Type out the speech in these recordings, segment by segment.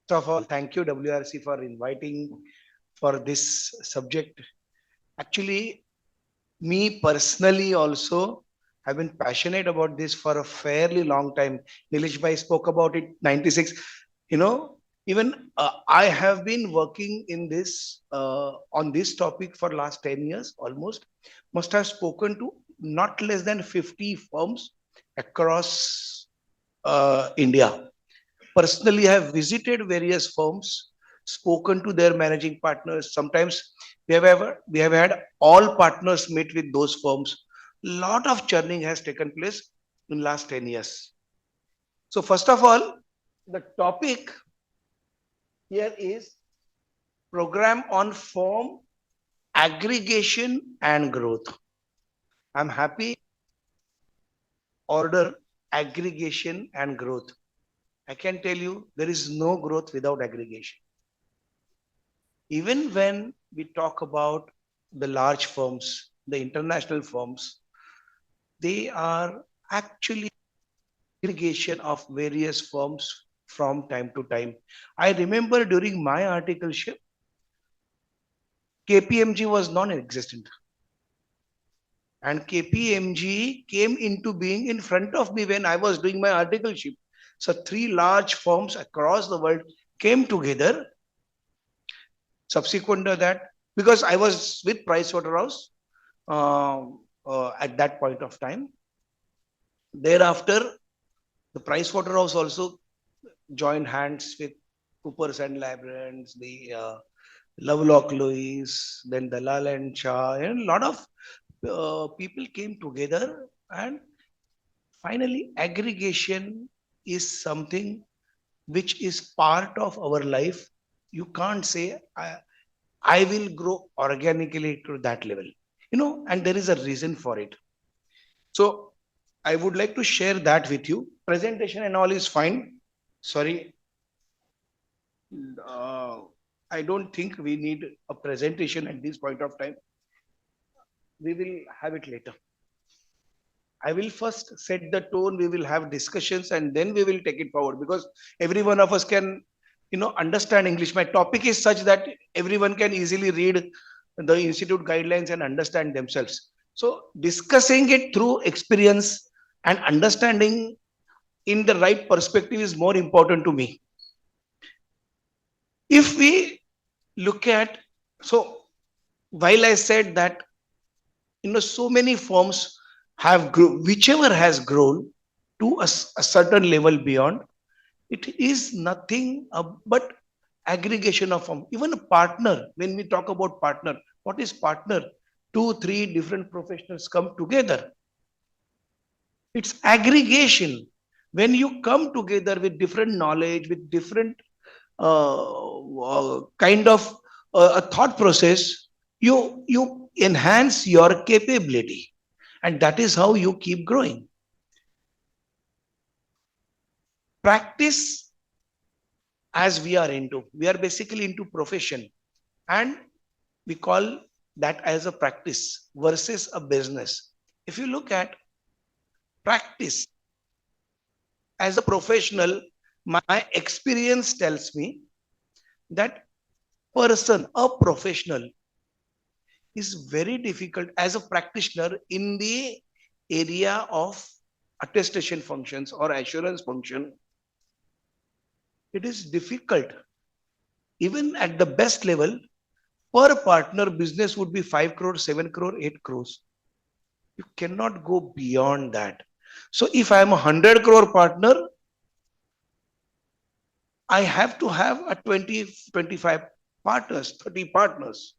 First of all, thank you, WRC, for inviting for this subject. Actually, me personally also have been passionate about this for a fairly long time. Nilesh Bhai spoke about it 96. You know, even I have been working in this on this topic for last 10 years almost. Must have spoken to not less than 50 firms across India. Personally, I have visited various firms, spoken to their managing partners. Sometimes we have had all partners meet with those firms. Lot of churning has taken place in last 10 years. So first of all, the topic here is program on firm aggregation and growth. I'm happy order aggregation and growth. I can tell you there is no growth without aggregation. Even when we talk about the large firms, the international firms, they are actually aggregation of various firms from time to time. I remember during my articleship, KPMG was non-existent. And KPMG came into being in front of me when I was doing my articleship. So three large firms across the world came together. Subsequent to that, because I was with Pricewaterhouse at that point of time. Thereafter, the Pricewaterhouse also joined hands with Coopers and Lybrand, the Lovelock Lewis, then Dalal and Shah, and a lot of people came together, and finally aggregation is something which is part of our life. You can't say I will grow organically to that level, and there is a reason for it. So I would like to share that with you. Presentation and all is fine. Sorry, uh, I don't think we need a presentation at this point of time. We will have it later. I will first set the tone. We will have discussions and then we will take it forward, because every one of us can, understand English. My topic is such that everyone can easily read the institute guidelines and understand themselves. So discussing it through experience and understanding in the right perspective is more important to me. If we look at, so while I said that, so many firms have grown, whichever has grown to a certain level beyond, it is nothing but aggregation of firm. Even a partner, when we talk about partner, what is partner? Two, three different professionals come together. It's aggregation. When you come together with different knowledge, with different kind of a thought process, you enhance your capability, and that is how you keep growing. Practice, as we are basically into profession, and we call that as a practice versus a business. If you look at practice as a professional, my experience tells me that a professional is very difficult as a practitioner in the area of attestation functions or assurance function. It is difficult. Even at the best level, per partner business would be 5 crore, 7 crore, 8 crores. You cannot go beyond that. So if I am a 100 crore partner, I have to have a 20, 25 partners, 30 partners.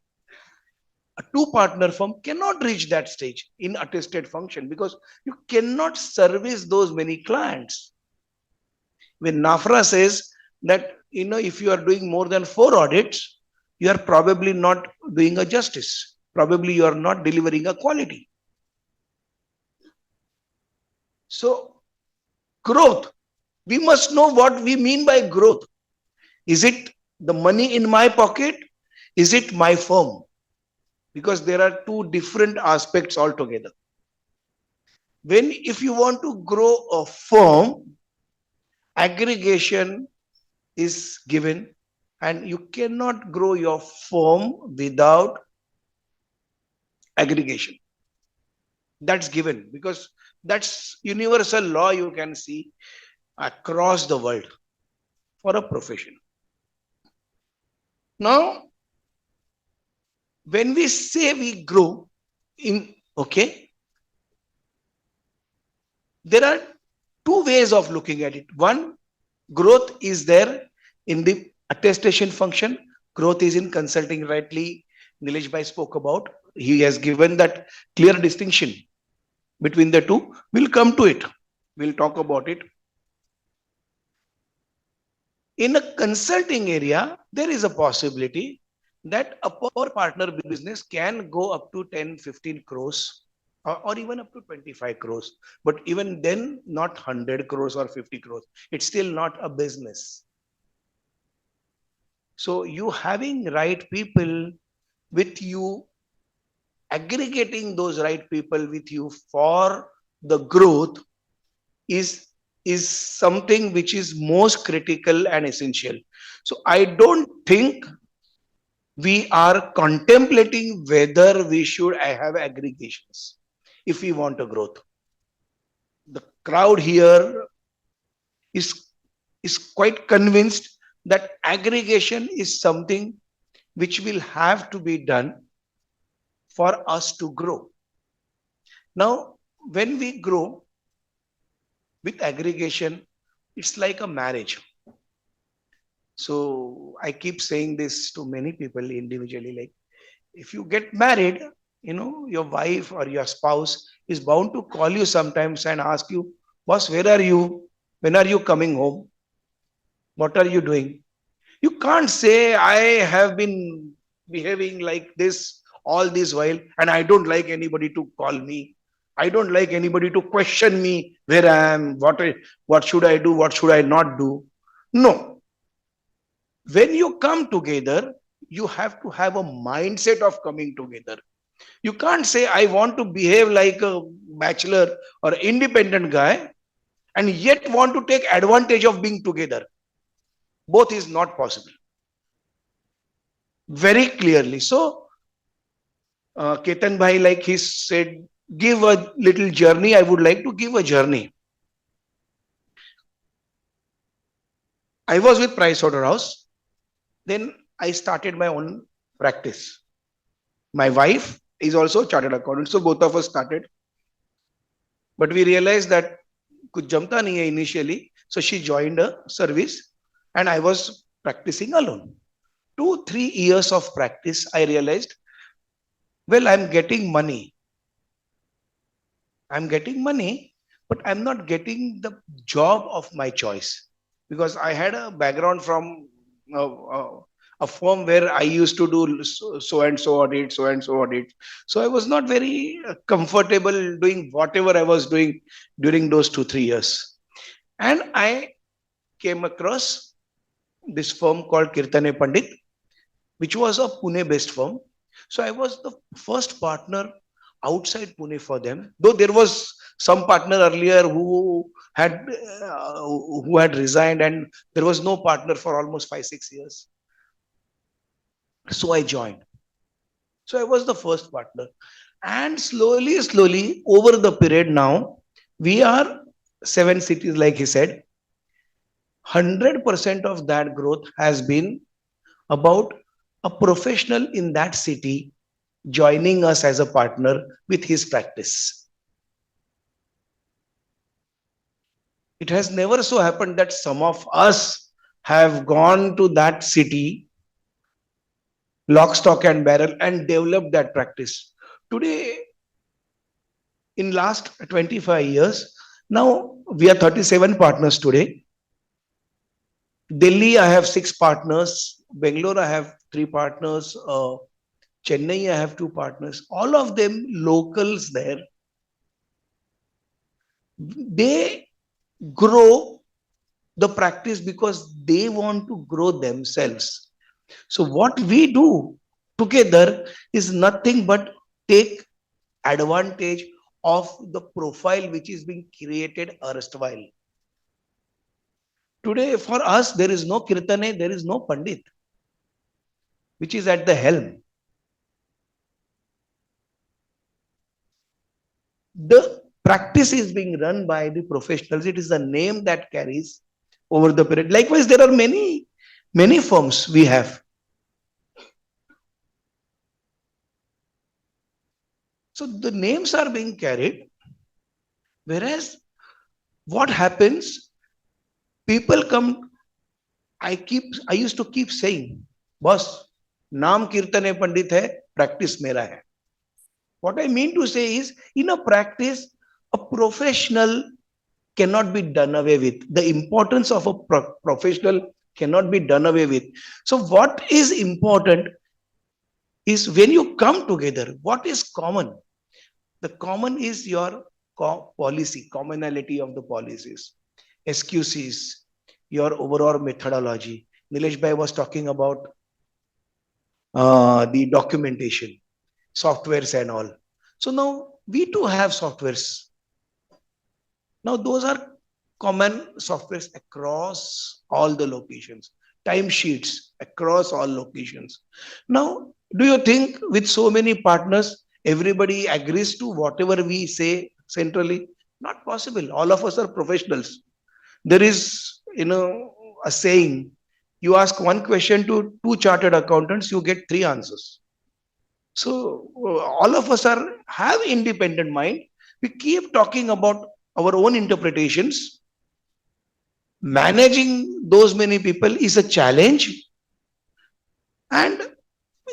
A two partner firm cannot reach that stage in attested function, because you cannot service those many clients. When NAFRA says that, if you are doing more than 4 audits, you are probably not doing a justice. Probably you are not delivering a quality. So growth, we must know what we mean by growth. Is it the money in my pocket? Is it my firm? Because there are two different aspects altogether. If you want to grow a firm, aggregation is given, and you cannot grow your firm without aggregation. That's given because that's universal law you can see across the world for a profession. Now, when we say we grow in, okay, there are two ways of looking at it. One, growth is there in the attestation function. Growth is in consulting, rightly Nilesh Bhai spoke about. He has given that clear distinction between the two. We'll come to it. We'll talk about it. In a consulting area, there is a possibility that a per partner business can go up to 10, 15 crores or even up to 25 crores. But even then, not 100 crores or 50 crores. It's still not a business. So you having right people with you, aggregating those right people with you for the growth is something which is most critical and essential. So I don't think we are contemplating whether we should have aggregations if we want a growth. The crowd here is quite convinced that aggregation is something which will have to be done for us to grow. Now, when we grow with aggregation, it's like a marriage. So I keep saying this to many people individually, like if you get married, your wife or your spouse is bound to call you sometimes and ask you, boss, where are you? When are you coming home? What are you doing? You can't say I have been behaving like this all this while and I don't like anybody to call me. I don't like anybody to question me where I am, what should I do, what should I not do. No. When you come together, you have to have a mindset of coming together. You can't say I want to behave like a bachelor or independent guy and yet want to take advantage of being together. Both is not possible. Very clearly. So, Ketan Bhai, like he said, give a little journey. I would like to give a journey. I was with Pricewaterhouse. Then I started my own practice. My wife is also a chartered accountant. So both of us started. But we realized that kuch jamta nahi hai initially. So she joined a service and I was practicing alone. 2-3 years of practice, I realized, well, I'm getting money, but I'm not getting the job of my choice because I had a background from a firm where I used to do so and so audit, so and so audit. So I was not very comfortable doing whatever I was doing during those 2-3 years. And I came across this firm called Kirtane Pandit, which was a Pune-based firm. So I was the first partner outside Pune for them. Though there was some partner earlier who had resigned, and there was no partner for almost 5-6 years. So I joined. So I was the first partner, and slowly over the period now, we are 7 cities, like he said. 100% of that growth has been about a professional in that city joining us as a partner with his practice. It has never so happened that some of us have gone to that city, lock, stock and barrel, and developed that practice. Today, in last 25 years, now we are 37 partners today. Delhi, I have 6 partners. Bangalore, I have 3 partners. Chennai, I have 2 partners. All of them locals there. They grow the practice because they want to grow themselves. So what we do together is nothing but take advantage of the profile which is being created erstwhile. Today, for us, there is no Kirtane, there is no Pandit, which is at the helm. The practice is being run by the professionals. It is the name that carries over the period. Likewise, there are many firms we have. So the names are being carried, whereas what happens, people come, I used to keep saying, boss, नाम कीर्तन है पंडित है, practice मेरा है. What I mean to say is, in a practice, a professional cannot be done away with. The importance of a professional cannot be done away with. So what is important is when you come together, what is common? The common is your policy, commonality of the policies, SQCs, your overall methodology. Nilesh Bhai was talking about the documentation, softwares and all. So now we too have softwares. Now those are common softwares across all the locations, timesheets across all locations. Now, do you think with so many partners, everybody agrees to whatever we say centrally? Not possible. All of us are professionals. There is, a saying, you ask one question to two chartered accountants, you get three answers. So all of us have independent mind. We keep talking about our own interpretations. Managing those many people is a challenge, and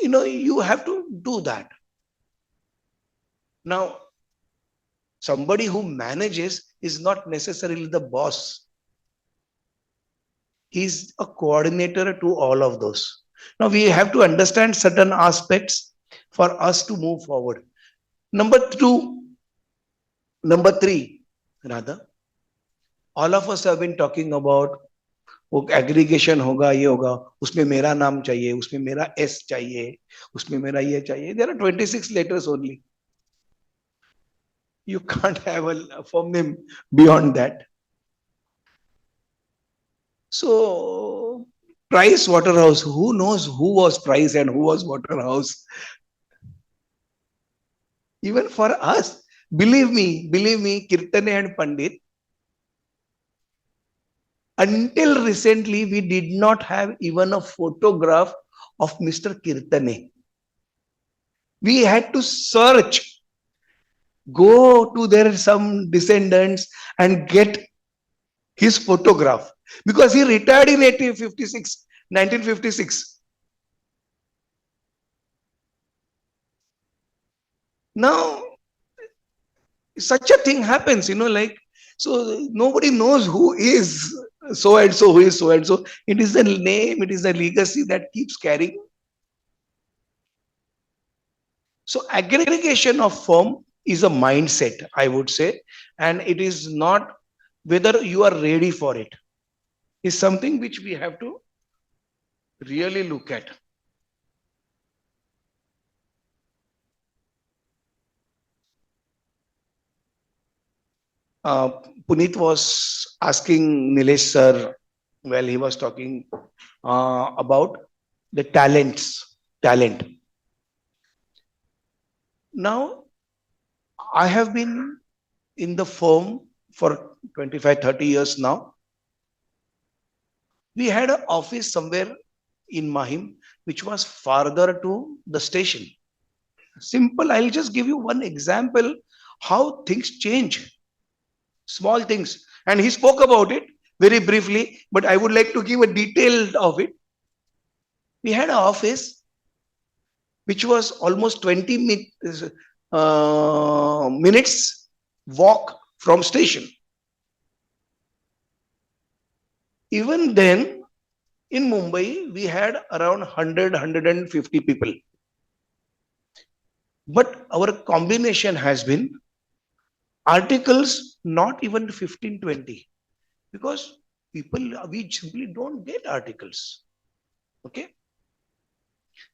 you have to do that. Now, somebody who manages is not necessarily the boss. He's a coordinator to all of those. Now we have to understand certain aspects for us to move forward. Number three, rather, all of us have been talking about वो aggregation होगा, ये होगा, उसमें मेरा नाम चाहिए, उसमें मेरा एस चाहिए, उसमें मेरा ये चाहिए. There are 26 letters only. You can't have a firm name beyond that. So Price Waterhouse, who knows who was Price and who was Waterhouse? Even for us, believe me, Kirtane and Pandit, until recently, we did not have even a photograph of Mr. Kirtane. We had to search, go to their some descendants and get his photograph, because he retired in 1956. Now, such a thing happens, so nobody knows who is so and so, who is so and so. It is the name, it is the legacy that keeps carrying. So aggregation of firm is a mindset, I would say, and it is not whether you are ready for it. Is something which we have to really look at. Puneet was asking Nilesh sir while he was talking about the talent. Now, I have been in the firm for 25, 30 years now. We had an office somewhere in Mahim, which was farther to the station. Simple, I'll just give you one example how things change. Small things. And he spoke about it very briefly, but I would like to give a detail of it. We had an office which was almost 20 minutes walk from station. Even then, in Mumbai, we had around 100, 150 people. But our combination has been articles, not even 15, 20. Because we simply don't get articles. Okay.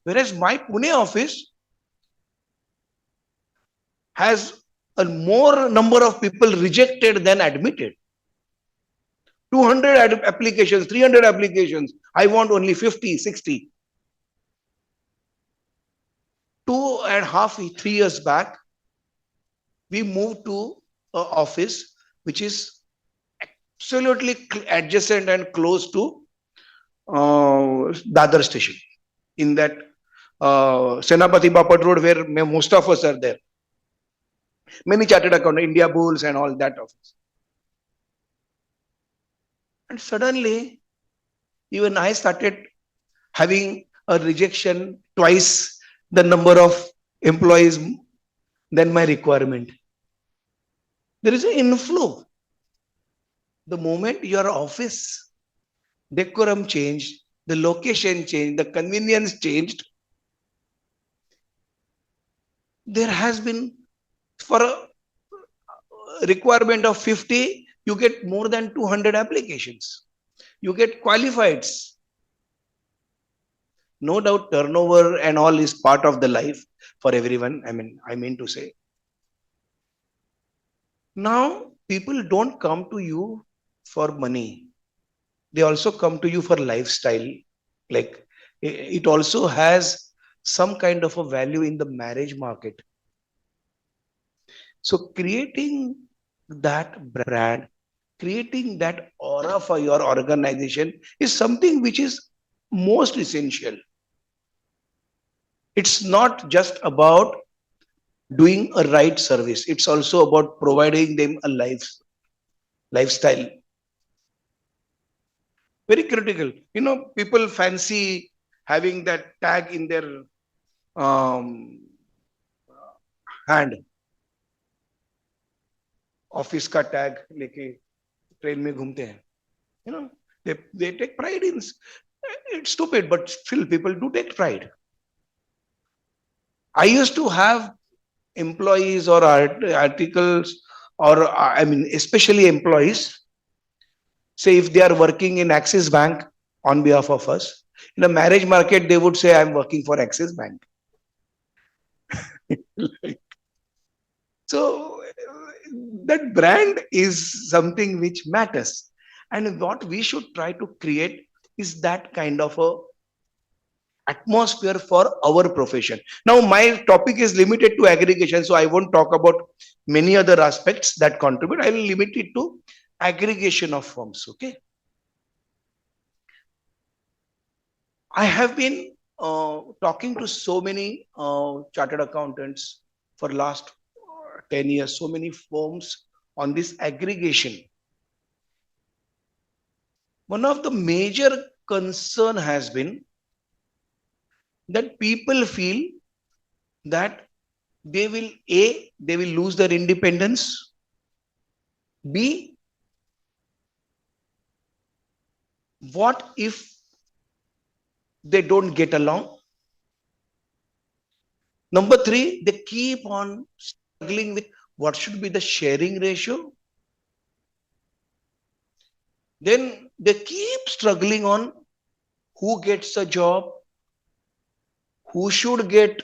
Whereas my Pune office has a more number of people rejected than admitted. 200 applications, 300 applications. I want only 50, 60. 2.5, 3 years back, we moved to an office which is absolutely adjacent and close to Dadar station. In that Senapati Bapat Road, where most of us are there. Many chartered account, India Bulls and all that office. And suddenly, even I started having a rejection twice the number of employees than my requirement. There is an inflow. The moment your office decorum changed, the location changed, the convenience changed, there has been, for a requirement of 50, you get more than 200 applications. You get qualifieds. No doubt turnover and all is part of the life for everyone. I mean to say. Now, people don't come to you for money. They also come to you for lifestyle. Like, it also has some kind of a value in the marriage market. So creating that brand, creating that aura for your organization is something which is most essential. It's not just about doing a right service. It's also about providing them a lifestyle. Very critical. You know, people fancy having that tag in their um, hand. Office का tag लेके train में घूमते हैं. You know, they take pride in. It's stupid, but still people do take pride. I used to have employees or articles, or especially employees, say if they are working in Axis Bank on behalf of us, in a marriage market, they would say, I'm working for Axis Bank. So that brand is something which matters. And what we should try to create is that kind of a atmosphere for our profession. Now, my topic is limited to aggregation, so I won't talk about many other aspects that contribute. I will limit it to aggregation of firms. Okay. I have been talking to so many chartered accountants for last 10 years, so many firms on this aggregation. One of the major concern has been that people feel that they will lose their independence. B, what if they don't get along? Number 3, they keep on struggling with what should be the sharing ratio. Then they keep struggling on who gets a job, who should get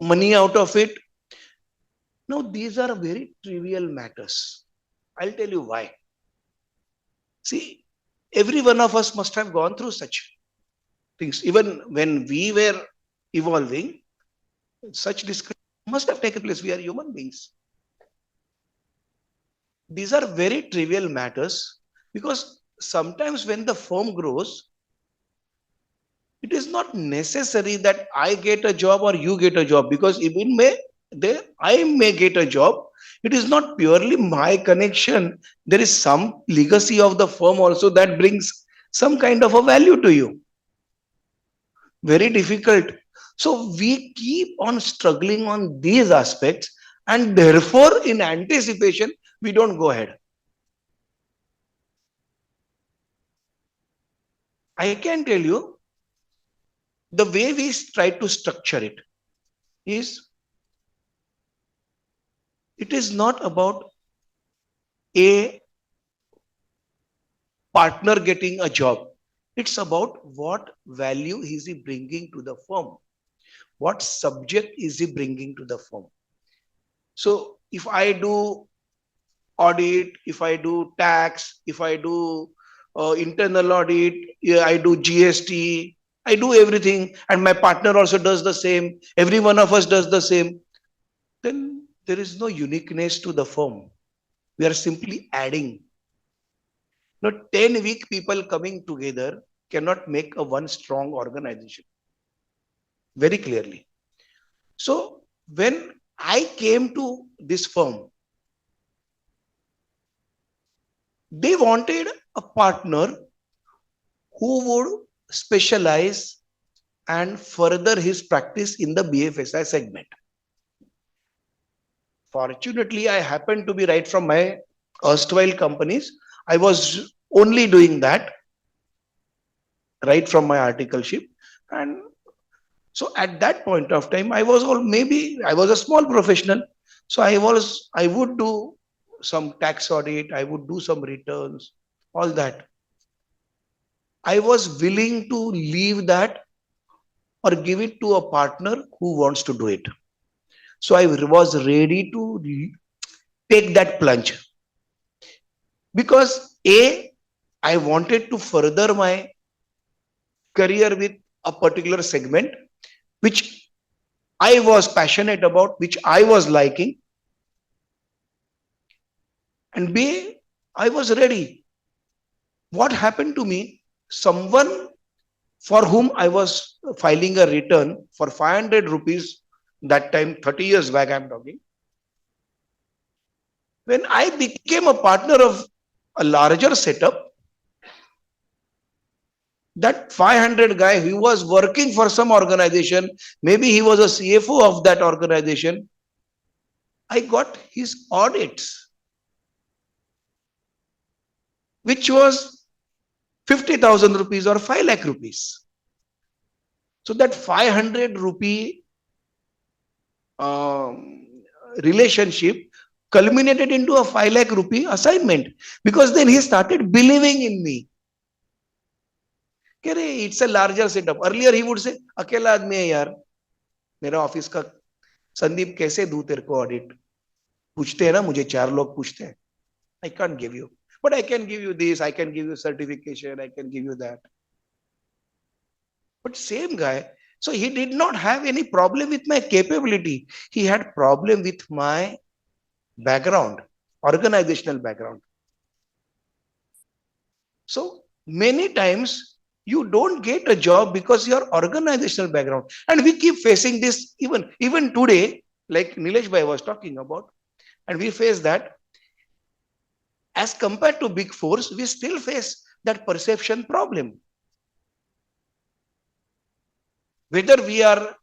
money out of it. Now, these are very trivial matters. I'll tell you why. See, every one of us must have gone through such things. Even when we were evolving, such discussion must have taken place. We are human beings. These are very trivial matters because sometimes when the firm grows, it is not necessary that I get a job or you get a job, because even I may get a job. It is not purely my connection. There is some legacy of the firm also that brings some kind of a value to you. Very difficult. So we keep on struggling on these aspects, and therefore in anticipation, we don't go ahead. I can tell you, the way we try to structure it is, it is not about a partner getting a job. It's about what value is he bringing to the firm. What subject is he bringing to the firm? So if I do audit, if I do tax, if I do internal audit, yeah, I do GST, I do everything, and my partner also does the same. Every one of us does the same. Then there is no uniqueness to the firm. We are simply adding. Now, 10 weak people coming together cannot make a one strong organization. Very clearly. So when I came to this firm, they wanted a partner who would specialize and further his practice in the BFSI segment. Fortunately, I happened to be right from my erstwhile companies. I was only doing that right from my articleship. And so at that point of time, I was all maybe I was a small professional. So I would do some tax audit, I would do some returns, all that. I was willing to leave that or give it to a partner who wants to do it. So I was ready to take that plunge because I wanted to further my career with a particular segment which I was passionate about, which I was liking, and B, I was ready. What happened to me? Someone for whom I was filing a return for 500 rupees that time, 30 years back, I'm talking. When I became a partner of a larger setup, that 500 guy, he was working for some organization, maybe he was a CFO of that organization. I got his audits, which was 50,000 rupees or 5 lakh rupees. So that 500 rupee um, relationship culminated into a 5 lakh rupee assignment because then he started believing in me. It's a larger setup. Earlier he would say, अकेला आदमी है यार, मेरा office का संदीप कैसे दूं तेरे को ऑडिट, पूछते हैं ना मुझे, 4 लोग पूछते हैं. I can't give you, but I can give you this, I can give you certification, I can give you that. But same guy, so he did not have any problem with my capability. He had problem with my background, organizational background. So many times you don't get a job because your organizational background. And we keep facing this even today, like Nilesh Bhai was talking about, and we face that. As compared to big fours, we still face that perception problem. Whether we are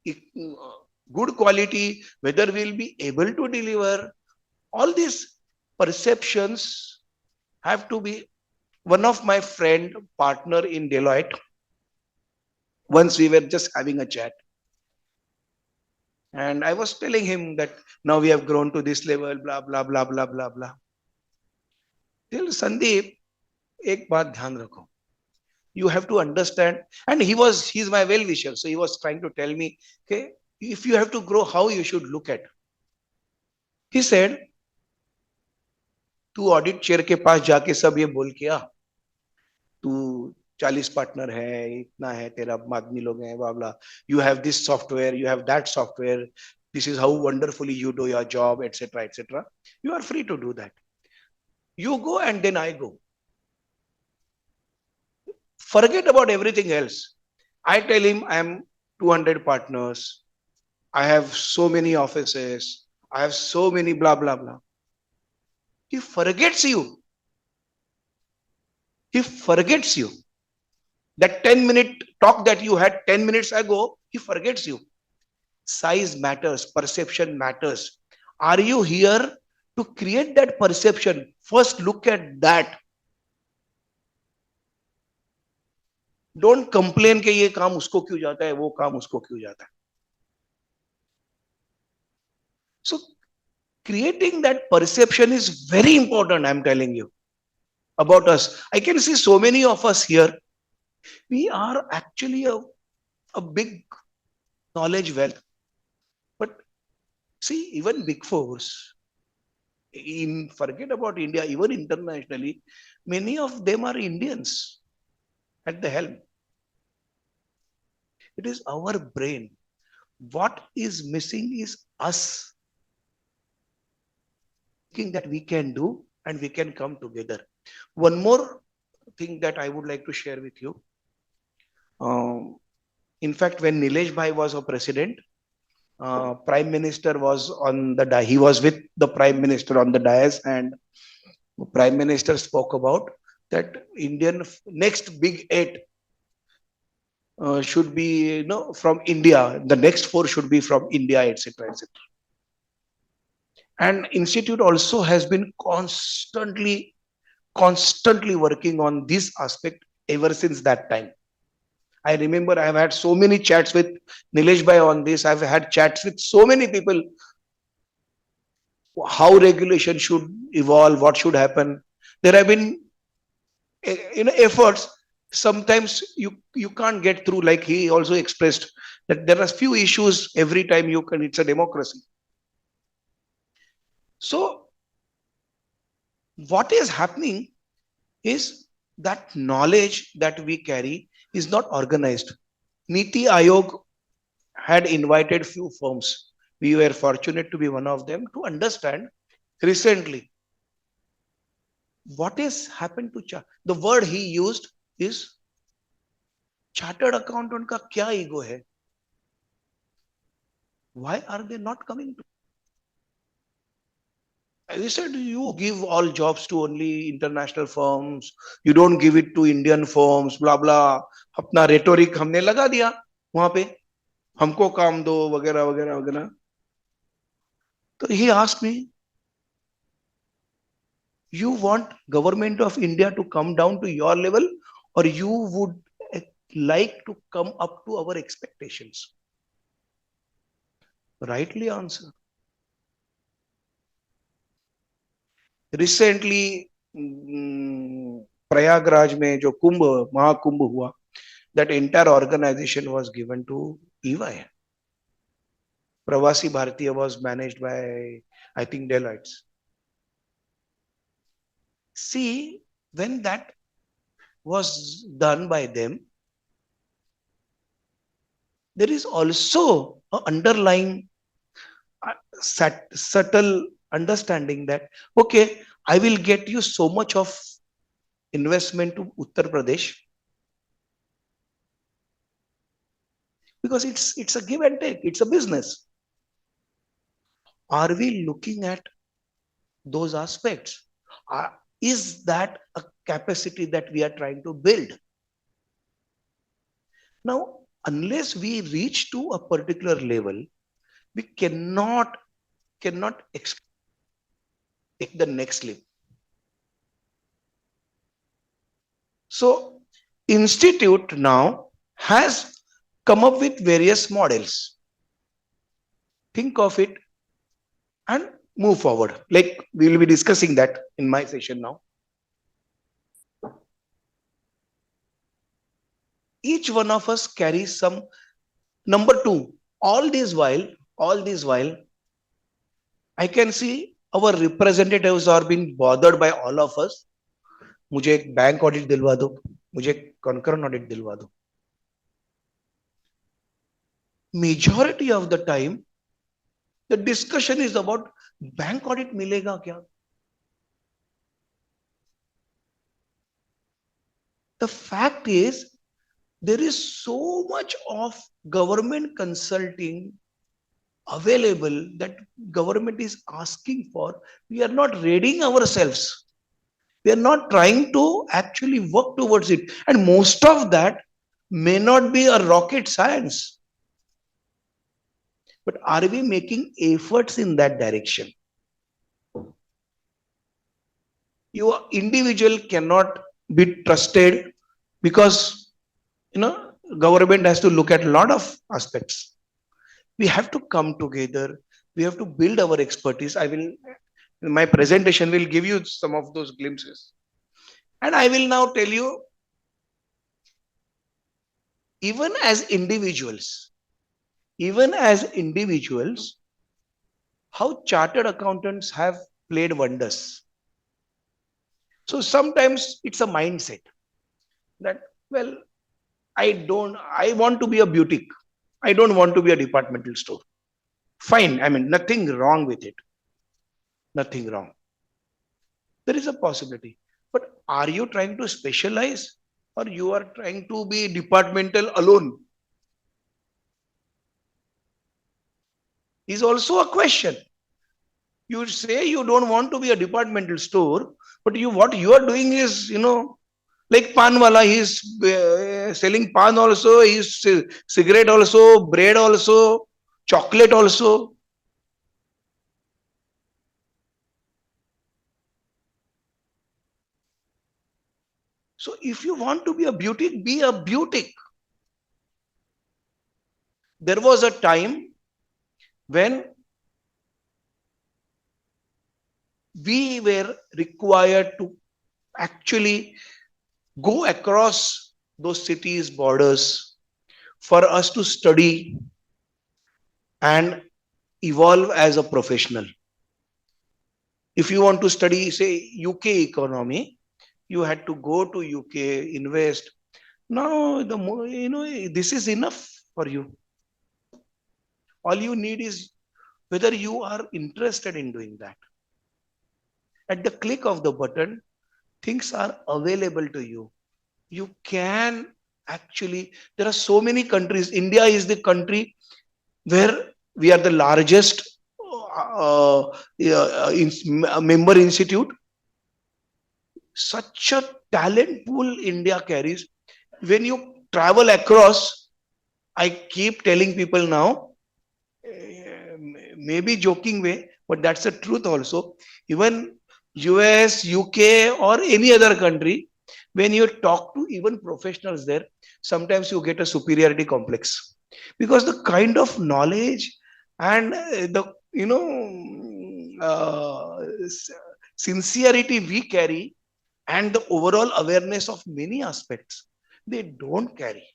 good quality, whether we'll be able to deliver, all these perceptions have to be. One of my friend, partner in Deloitte, once we were just having a chat. And I was telling him that now we have grown to this level, blah, blah, blah, blah, blah, blah. Tell Sandeep, ek baat dhyan rakho. You have to understand. And he's my well-wisher. So he was trying to tell me, okay, if you have to grow, how you should look at. He said, तू audit chair के पास जाके सब ये बोल के आ, तू 40 partner है, इतना है, तेरा आदमी लोग हैं, Babla, you have this software, you have that software, this is how wonderfully you do your job, etcetera etcetera. You are free to do that. You go and then I go. Forget about everything else. I tell him I am 200 partners. I have so many offices. I have so many blah, blah, blah. He forgets you. He forgets you. That 10-minute talk that you had 10 minutes ago, he forgets you. Size matters. Perception matters. Are you here to create that perception? First, look at that. Don't complain कि ये काम उसको क्यों जाता है, वो काम उसको क्यों जाता है. So creating that perception is very important, I'm telling you, about us. I can see so many of us here. We are actually a big knowledge wealth. But see, even big fours, forget about India, even internationally, many of them are Indians at the helm. It is our brain. What is missing is us thinking that we can do and we can come together. One more thing that I would like to share with you. Um, in fact, when Nilesh Bhai was a president, Prime Minister was on the he was with the Prime Minister on the dais, and Prime Minister spoke about that Indian next big eight should be from India. The next four should be from India, etc., etc. And institute also has been constantly working on this aspect ever since that time. I remember I've had so many chats with Nilesh Bhai on this. I've had chats with so many people how regulation should evolve, what should happen. There have been efforts. Sometimes you can't get through. Like he also expressed that there are few issues every time you can. It's a democracy. So what is happening is that knowledge that we carry is not organized. Niti Ayog had invited few firms. We were fortunate to be one of them to understand recently what has happened to the word he used is chartered accountant का क्या ego है? Why are they not coming to? As I said, you give all jobs to only international firms. You don't give it to Indian firms. Blah blah. अपना rhetoric हमने लगा दिया वहां पे. हमको काम दो वगैरह वगैरह वगैरह. So he asked me, you want government of India to come down to your level, or you would like to come up to our expectations? Rightly answer. Recently, Prayagraj में जो कुंभ महाकुंभ हुआ, that entire organization was given to EY. Pravasi Bharatiya was managed by, I think, Deloitte. See, when that was done by them, there is also an underlying subtle understanding that, okay, I will get you so much of investment to Uttar Pradesh because it's a give and take, it's a business. Are we looking at those aspects? Is that a capacity that we are trying to build? Now, unless we reach to a particular level, we cannot take the next leap. So, Institute now has come up with various models. Think of it and move forward. Like we will be discussing that in my session now. Each one of us carries some. Number two, all this while, I can see our representatives are being bothered by all of us. मुझे एक bank audit दिलवा दो, मुझे एक concurrent audit दिलवा दो. Majority of the time, the discussion is about bank audit मिलेगा क्या? The fact is, there is so much of government consulting available that government is asking for. We are not readying ourselves. We are not trying to actually work towards it. And most of that may not be a rocket science. But are we making efforts in that direction? Your individual cannot be trusted because government has to look at a lot of aspects. We have to come together. We have to build our expertise. My presentation will give you some of those glimpses. And I will now tell you, even as individuals, how chartered accountants have played wonders. So sometimes it's a mindset that, well, I want to be a boutique. I don't want to be a departmental store. Fine. I mean, nothing wrong with it. Nothing wrong. There is a possibility. But are you trying to specialize or you are trying to be departmental alone? Is also a question. You say you don't want to be a departmental store, but what you are doing is, like pan wala, he's selling pan also, he's cigarette also, bread also, chocolate also. So if you want to be a boutique, be a boutique. There was a time when we were required to actually go across those cities' borders for us to study and evolve as a professional. If you want to study, say, UK economy, you had to go to UK, invest. Now, this is enough for you. All you need is whether you are interested in doing that. At the click of the button, things are available to you. You can actually, there are so many countries. India is the country where we are the largest member institute. Such a talent pool India carries. When you travel across, I keep telling people now, maybe joking way, but that's the truth also. Even US, UK, or any other country, when you talk to even professionals there, sometimes you get a superiority complex because the kind of knowledge and the sincerity we carry and the overall awareness of many aspects they don't carry.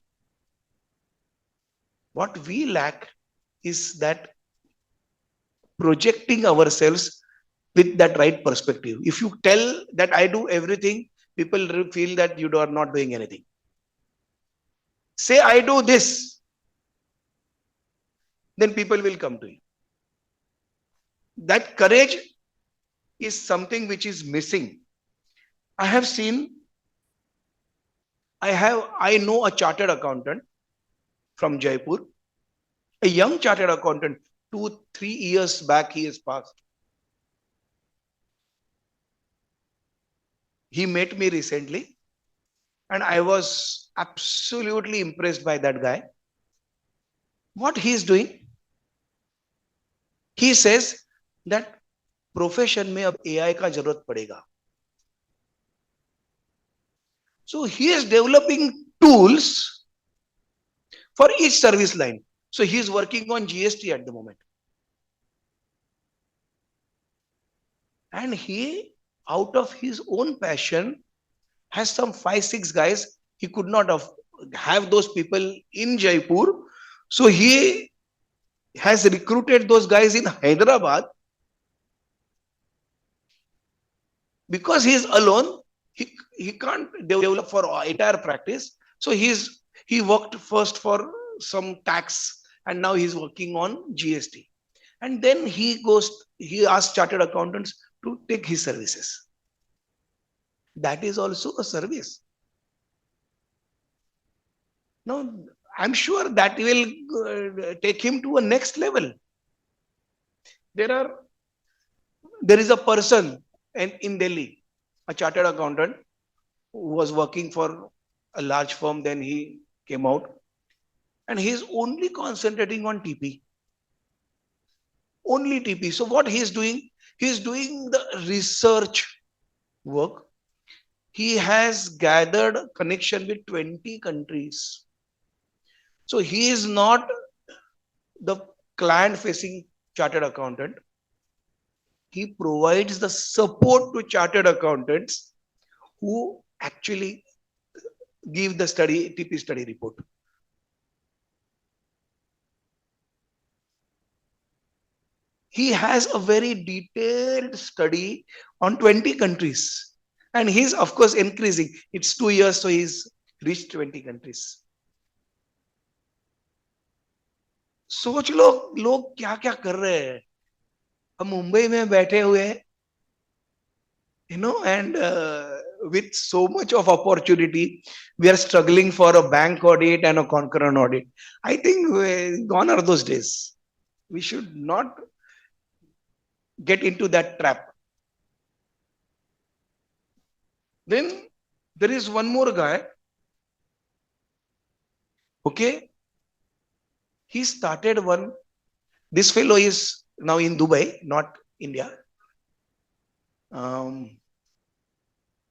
What we lack is that projecting ourselves with that right perspective. If you tell that I do everything, people feel that you are not doing anything. Say I do this, then people will come to you. That courage is something which is missing. I have seen, I know a chartered accountant from Jaipur, a young chartered accountant, 2-3 years back he has passed. He met me recently and I was absolutely impressed by that guy. What he is doing, he says that profession में अब AI का जरूरत पड़ेगा. So he is developing tools for each service line. So he is working on GST at the moment. And he, out of his own passion, has some 5-6 guys. He could not have those people in Jaipur. So he has recruited those guys in Hyderabad. Because he is alone, he can't develop for entire practice. So he worked first for some tax and now he's working on GST. And then he asks chartered accountants to take his services. That is also a service. Now, I'm sure that will take him to a next level. There is a person in Delhi, a chartered accountant who was working for a large firm, then he came out and he is only concentrating on TP. Only TP. So what he is doing the research work. He has gathered connection with 20 countries. So he is not the client facing chartered accountant. He provides the support to chartered accountants who actually give the TP study report. He has a very detailed study on 20 countries. And he's, of course, increasing. It's 2 years, so he's reached 20 countries. सोच लो लोग क्या क्या कर रहे हैं. हम मुंबई में बैठे हुए हैं, and with so much of opportunity, we are struggling for a bank audit and a concurrent audit. I think gone are those days. We should not get into that trap. Then there is one more guy. Okay, he started one. This fellow is now in Dubai, not India.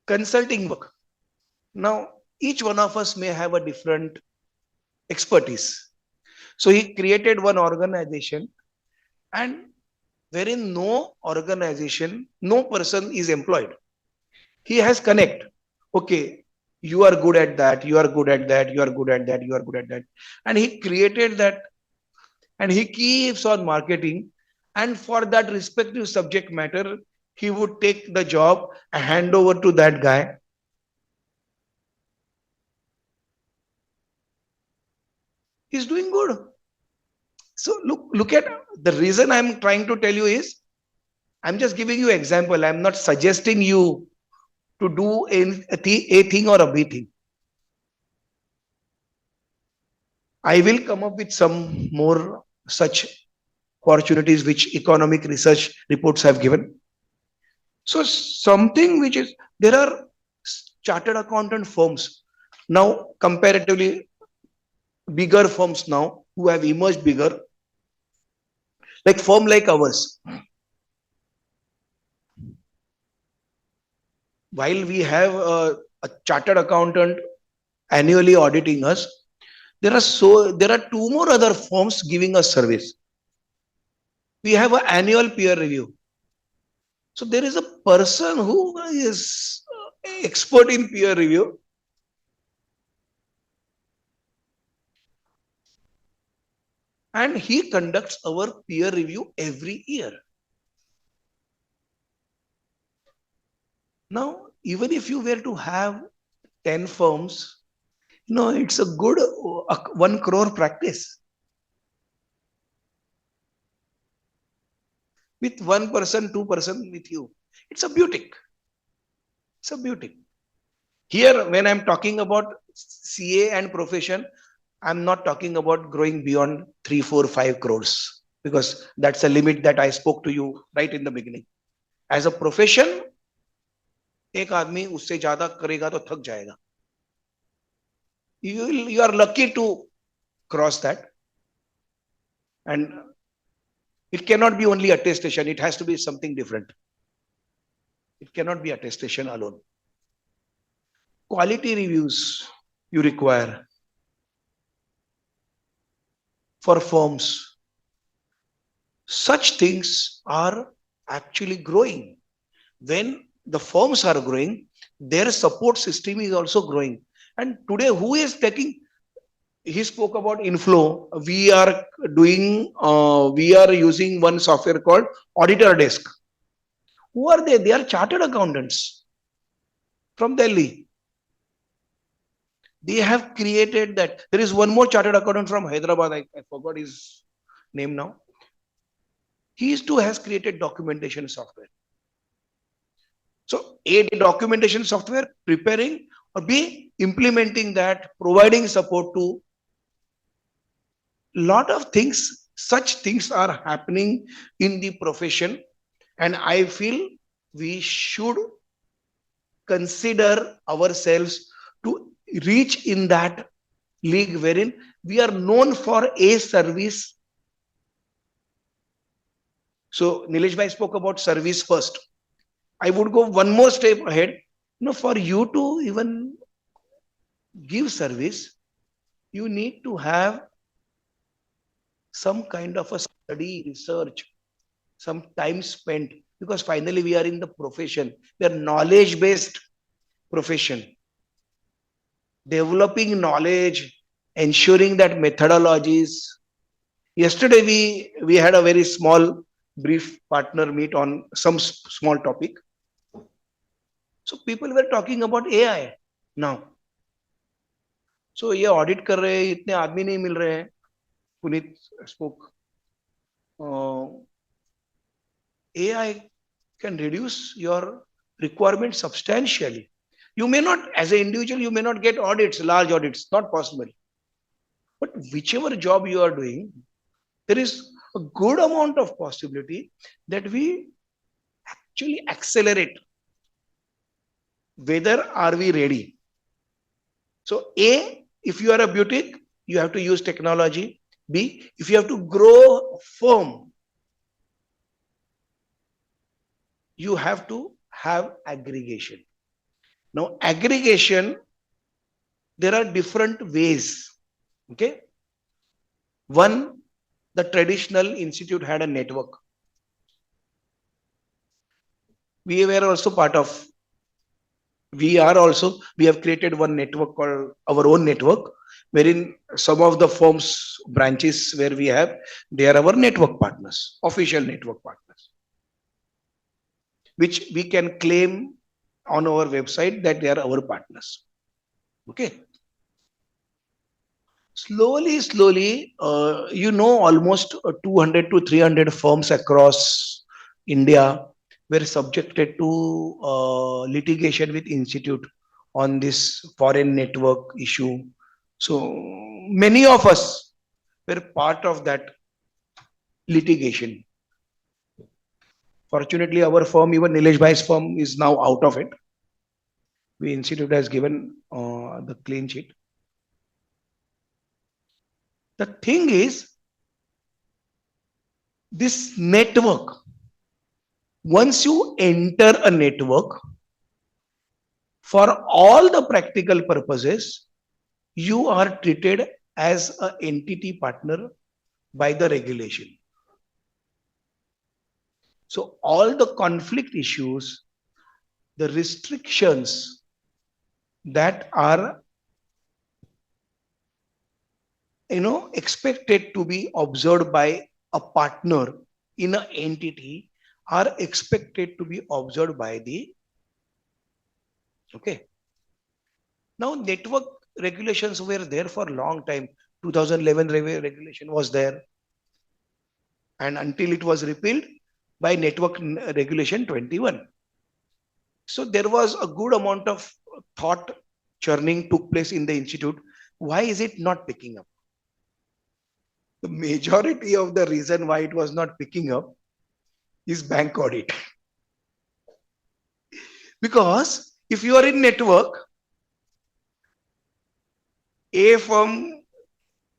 Consulting work. Now, each one of us may have a different expertise. So he created one organization, and wherein no organization, no person is employed. He has connect. Okay, you are good at that, you are good at that, you are good at that, you are good at that. And he created that, and he keeps on marketing. And for that respective subject matter, he would take the job and hand over to that guy. He's doing good. So look at the reason I'm trying to tell you is I'm just giving you example. I'm not suggesting you to do a thing or a B thing. I will come up with some more such opportunities which economic research reports have given. So something which is, there are chartered accountant firms now, comparatively bigger firms now who have emerged bigger, like firm like ours. While we have a chartered accountant annually auditing us, there are two more other firms giving us service. We have an annual peer review. So there is a person who is expert in peer review. And he conducts our peer review every year. Now, even if you were to have 10 firms, it's a good 1 crore practice. With 1%, 2% with you. It's a beauty. It's a beauty. Here, when I'm talking about CA and profession, I'm not talking about growing beyond 3, 4, 5 crores, because that's a limit that I spoke to you right in the beginning. As a profession, एक आदमी उससे ज्यादा करेगा तो थक जाएगा. You are lucky to cross that. And it cannot be only attestation. It has to be something different. It cannot be attestation alone. Quality reviews you require for firms. Such things are actually growing. When the firms are growing, their support system is also growing. And today, who is taking? He spoke about inflow. We are using one software called Auditor Desk. Who are they? They are chartered accountants from Delhi. They have created that. There is one more chartered accountant from Hyderabad. I forgot his name now. He too has created documentation software. So A, documentation software, preparing, or B, implementing that, providing support to lot of things. Such things are happening in the profession, and I feel we should consider ourselves to reach in that league wherein we are known for a service. So Nilesh bhai spoke about service first. I would go one more step ahead. For you to even give service, you need to have some kind of a study, research, some time spent, because finally we are in the profession. We are knowledge-based profession. Developing knowledge, ensuring that methodologies. Yesterday we had a very small brief partner meet on some small topic. So people were talking about AI now. So ये audit कर रहे हैं, इतने आदमी नहीं मिल रहे हैं. Puneet spoke. AI can reduce your requirement substantially. You may not, as an individual, you may not get audits, large audits, not possible. But whichever job you are doing, there is a good amount of possibility that we actually accelerate. Whether are we ready? So A, if you are a boutique, you have to use technology. B, if you have to grow firm, you have to have aggregation. Now, aggregation, there are different ways. Okay. One, the traditional institute had a network. We were also part of, we have created one network called our own network, wherein some of the firms, branches where we have, they are our network partners, official network partners, which we can claim on our website that they are our partners. Okay. Slowly, almost 200 to 300 firms across India were subjected to litigation with institute on this foreign network issue. So many of us were part of that litigation. Fortunately, our firm, even Nilesh Bhai's firm, is now out of it. The institute has given the clean sheet. The thing is, this network, once you enter a network, for all the practical purposes, you are treated as an entity partner by the regulation. So all the conflict issues, the restrictions that are expected to be observed by a partner in an entity are expected to be observed by the okay. Now network regulations were there for a long time. 2011 regulation was there, and until it was repealed by network regulation 21. So there was a good amount of thought churning took place in the institute. Why is it not picking up? The majority of the reason why it was not picking up is bank audit. Because if you are in network, a firm,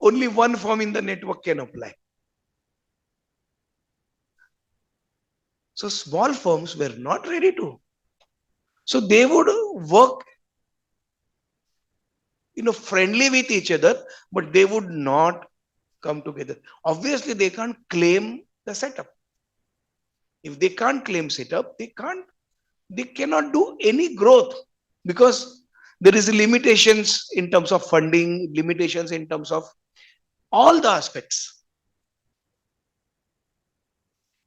only one firm in the network can apply. So small firms were not ready to. So they would work, friendly with each other, but they would not come together. Obviously, they can't claim the setup. If they can't claim setup, they cannot do any growth, because there is limitations in terms of funding, limitations in terms of all the aspects.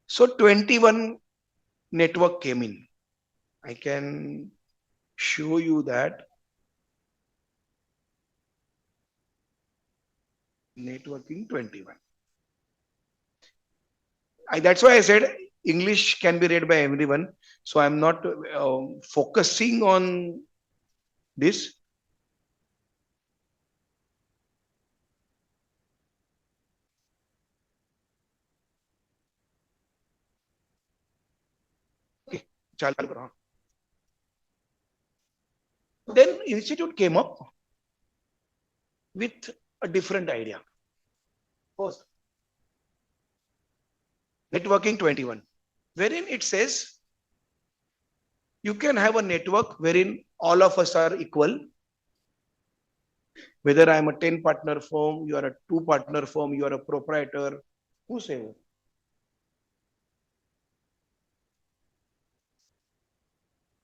So 21 network came in. I can show you that. Networking 21. That's why I said English can be read by everyone. So I'm not focusing on this. Okay. Then institute came up with a different idea. First, networking 21, wherein it says you can have a network wherein all of us are equal. Whether I'm a 10 partner firm, you are a 2 partner firm, you are a proprietor, whosoever.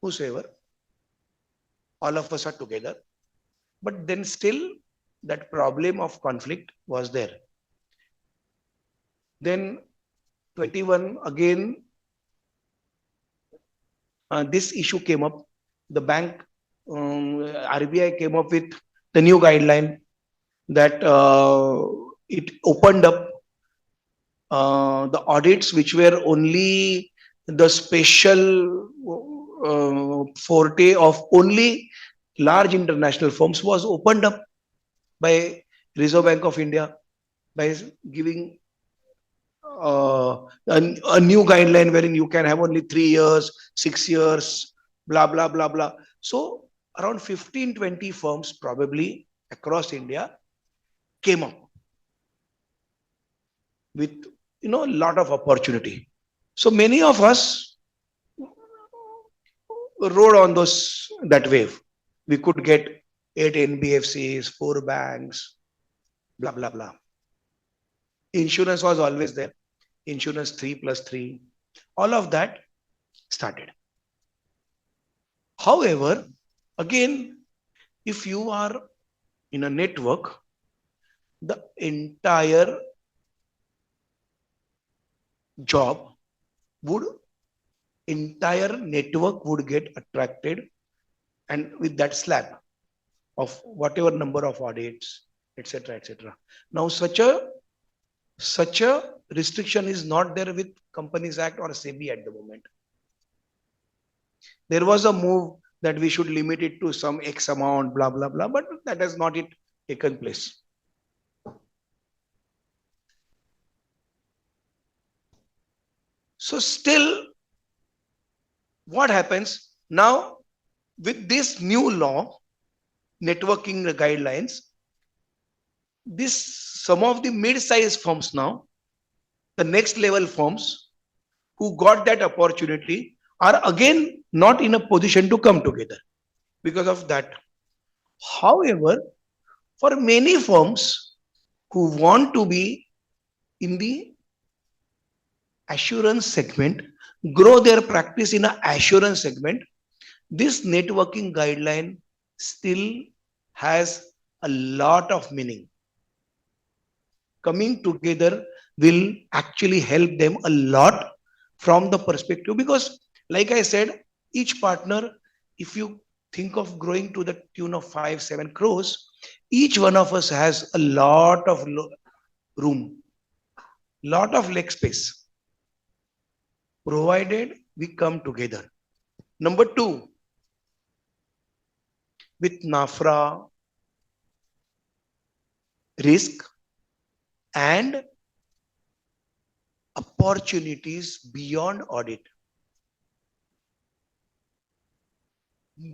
Whosoever, all of us are together. But then still that problem of conflict was there. Then 21 again, this issue came up. The bank, RBI came up with the new guideline that it opened up the audits which were only the special forte of only large international firms was opened up by Reserve Bank of India by giving a new guideline wherein you can have only 3 years, 6 years, blah, blah, blah, blah. So around 15, 20 firms probably across India came up with, a lot of opportunity. So many of us rode on that wave. We could get 8 NBFCs, 4 banks, blah, blah, blah. Insurance was always there. Insurance 3+3. All of that started. However, again, if you are in a network, the entire entire network would get attracted, and with that slab of whatever number of audits, etc., etc. Now, such a restriction is not there with Companies Act or SEBI at the moment. There was a move that we should limit it to some X amount, blah, blah, blah, but that has not yet taken place. So still, what happens now with this new law, networking guidelines, some of the mid-sized firms now, the next level firms who got that opportunity are again not in a position to come together because of that. However, for many firms who want to be in the assurance segment, grow their practice in an assurance segment, this networking guideline still has a lot of meaning. Coming together will actually help them a lot from the perspective, because like I said, each partner, if you think of growing to the tune of 5-7 crores, each one of us has a lot of room, lot of leg space, provided we come together. Number 2, with NAFRA, risk and opportunities beyond audit.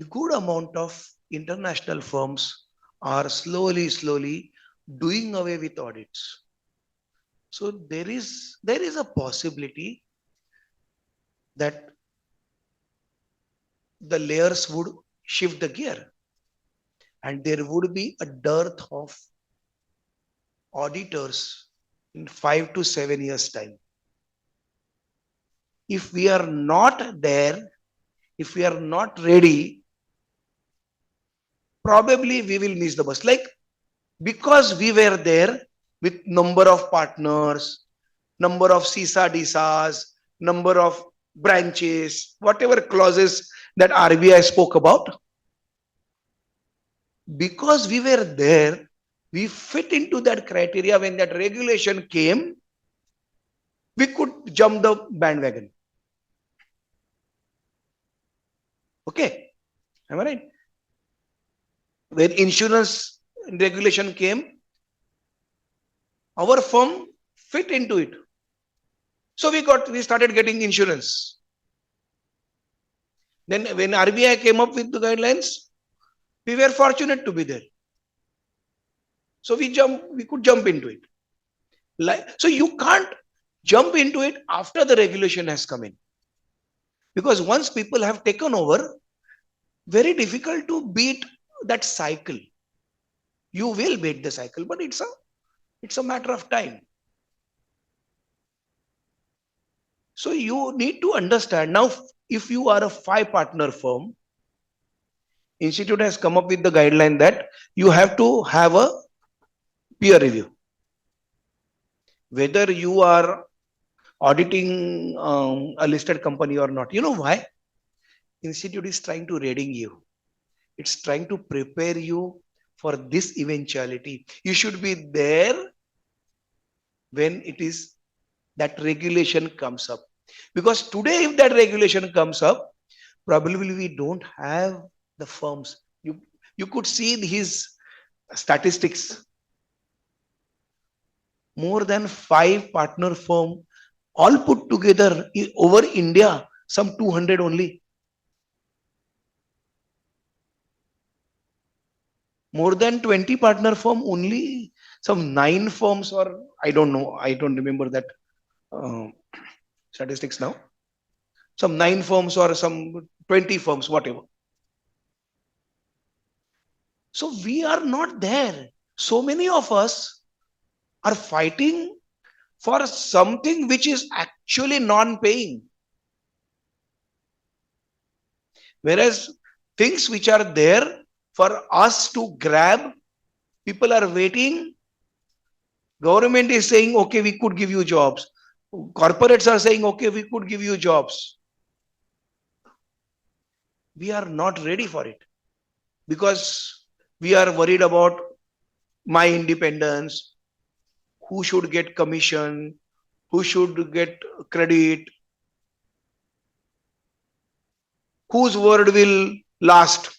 Good amount of international firms are slowly doing away with audits. So there is a possibility that the layers would shift the gear and there would be a dearth of auditors in 5 to 7 years time. If we are not there, if we are not ready, probably we will miss the bus. Like, because we were there with number of partners, number of CISA, DISAs, number of branches, whatever clauses that RBI spoke about, because we were there, we fit into that criteria. When that regulation came, we could jump the bandwagon. Okay, am I right? When insurance regulation came, our firm fit into it. So we started getting insurance. Then when RBI came up with the guidelines, we were fortunate to be there. So we could jump into it. So you can't jump into it after the regulation has come in. Because once people have taken over, very difficult to beat that cycle. You will beat the cycle, but it's a matter of time. So you need to understand now, if you are a 5-partner firm, Institute has come up with the guideline that you have to have a peer review. Whether you are auditing a listed company or not. You know why? Institute is trying to reading you. It's trying to prepare you for this eventuality. You should be there when it is that regulation comes up. Because today, if that regulation comes up, probably we don't have the firms. You could see his statistics. More than 5 partner firm all put together over India, some 200 only. More than 20 partner firm only, some 9 firms, or I don't know, I don't remember that uh, statistics now. Some 9 firms or some 20 firms, whatever. So we are not there. So many of us are fighting for something which is actually non-paying. Whereas things which are there for us to grab, people are waiting. Government is saying, okay, we could give you jobs. Corporates are saying, okay, we could give you jobs. We are not ready for it because we are worried about my independence, who should get commission, who should get credit, whose word will last.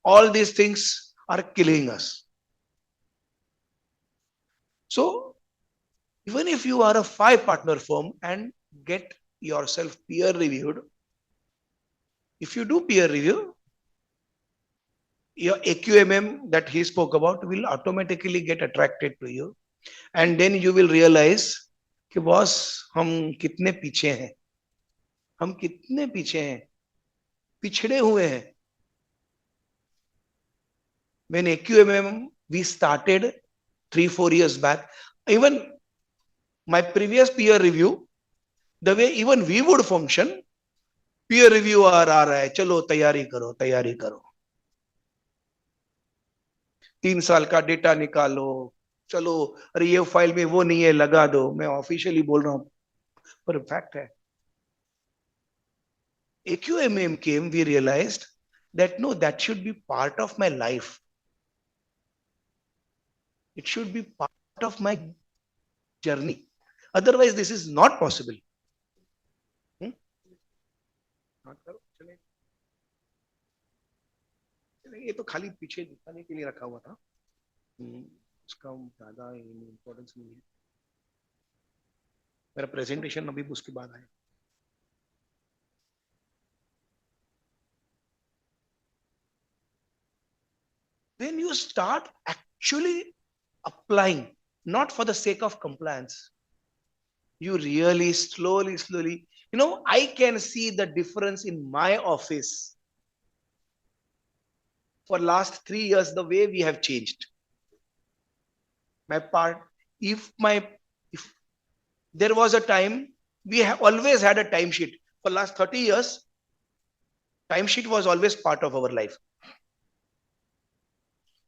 All these things are killing us. So even if you are a 5 partner firm and get yourself peer reviewed, if you do peer review, your AQMM that he spoke about will automatically get attracted to you, and then you will realize कि boss हम कितने पीछे हैं, हम कितने पीछे हैं, पिछड़े हुए हैं. When AQMM we started 3-4 years back, even my previous peer review, the way even we would function, peer review आ रहा है, चलो तैयारी करो, तैयारी करो, 3 साल का डेटा निकालो, चलो अरे ये फाइल में वो नहीं है, लगा दो. मैं ऑफिशियली बोल रहा हूं, पर फैक्ट है. AQMM came, we realized that no, that should be part of my life. It should be part of my journey. Otherwise, this is not possible. ये तो खाली पीछे दिखाने के लिए रखा हुआ था, उसका ज्यादा इम्पोर्टेंस नहीं है. मेरा प्रेजेंटेशन अभी उसके बाद आया. When you start actually applying, not for the sake of compliance, you really slowly, I can see the difference in my office. For last 3 years, the way we have changed. My part, if there was a time, we have always had a timesheet. For last 30 years, timesheet was always part of our life.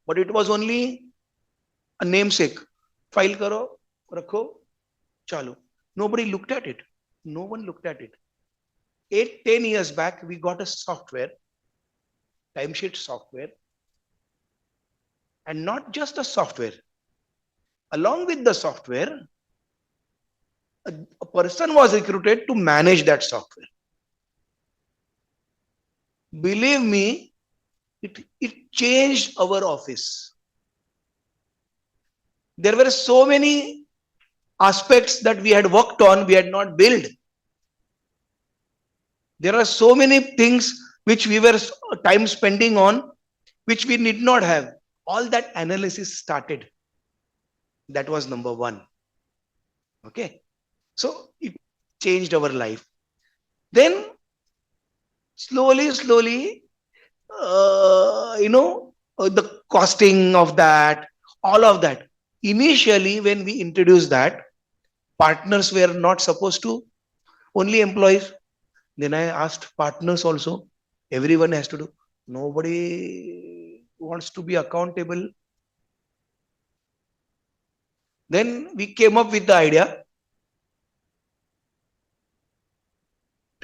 But it was only a namesake. File karo, rakho, chalo. Nobody looked at it. No one looked at it. 8-10 years back, we got a software, timesheet software, and not just a software. Along with the software, a person was recruited to manage that software. Believe me, it changed our office. There were so many aspects that we had worked on, we had not built. There are so many things which we were time spending on, which we did not have. All that analysis started. That was number one. Okay. So it changed our life. Then slowly, the costing of that, all of that. Initially, when we introduced that, partners were not supposed to, only employees. Then I asked partners also, everyone has to do. Nobody wants to be accountable. Then we came up with the idea,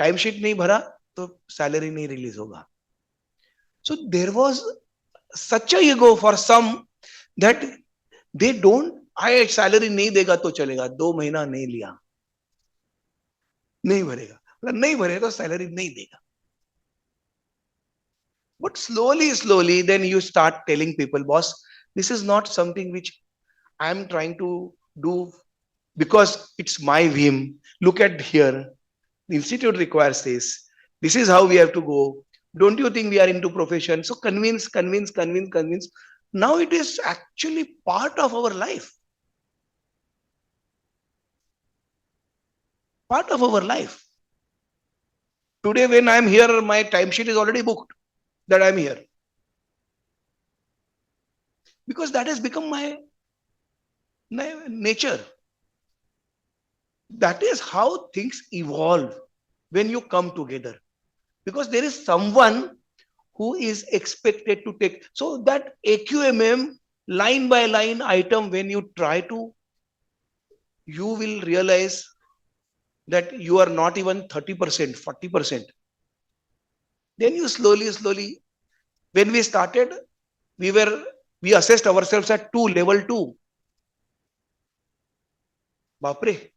time sheet नहीं भरा तो salary नहीं release होगा. So there was such a ego for some that they don't. I salary नहीं देगा तो चलेगा, 2 महीना नहीं लिया, नहीं भरेगा, मतलब नहीं भरेगा तो सैलरी नहीं देगा. But slowly, then you start telling people, boss, this is not something which I am trying to do because it's my whim. Look at here. The institute requires this. This is how we have to go. Don't you think we are into profession? So convince. Now it is actually part of our life. Part of our life. Today, when I'm here, my timesheet is already booked that I'm here. Because that has become my nature. That is how things evolve when you come together. Because there is someone who is expected to take. So that AQMM line by line item, when you try to, you will realize that you are not even 30%, 40%. Then you slowly, when we started, we assessed ourselves at level 2. Bapre.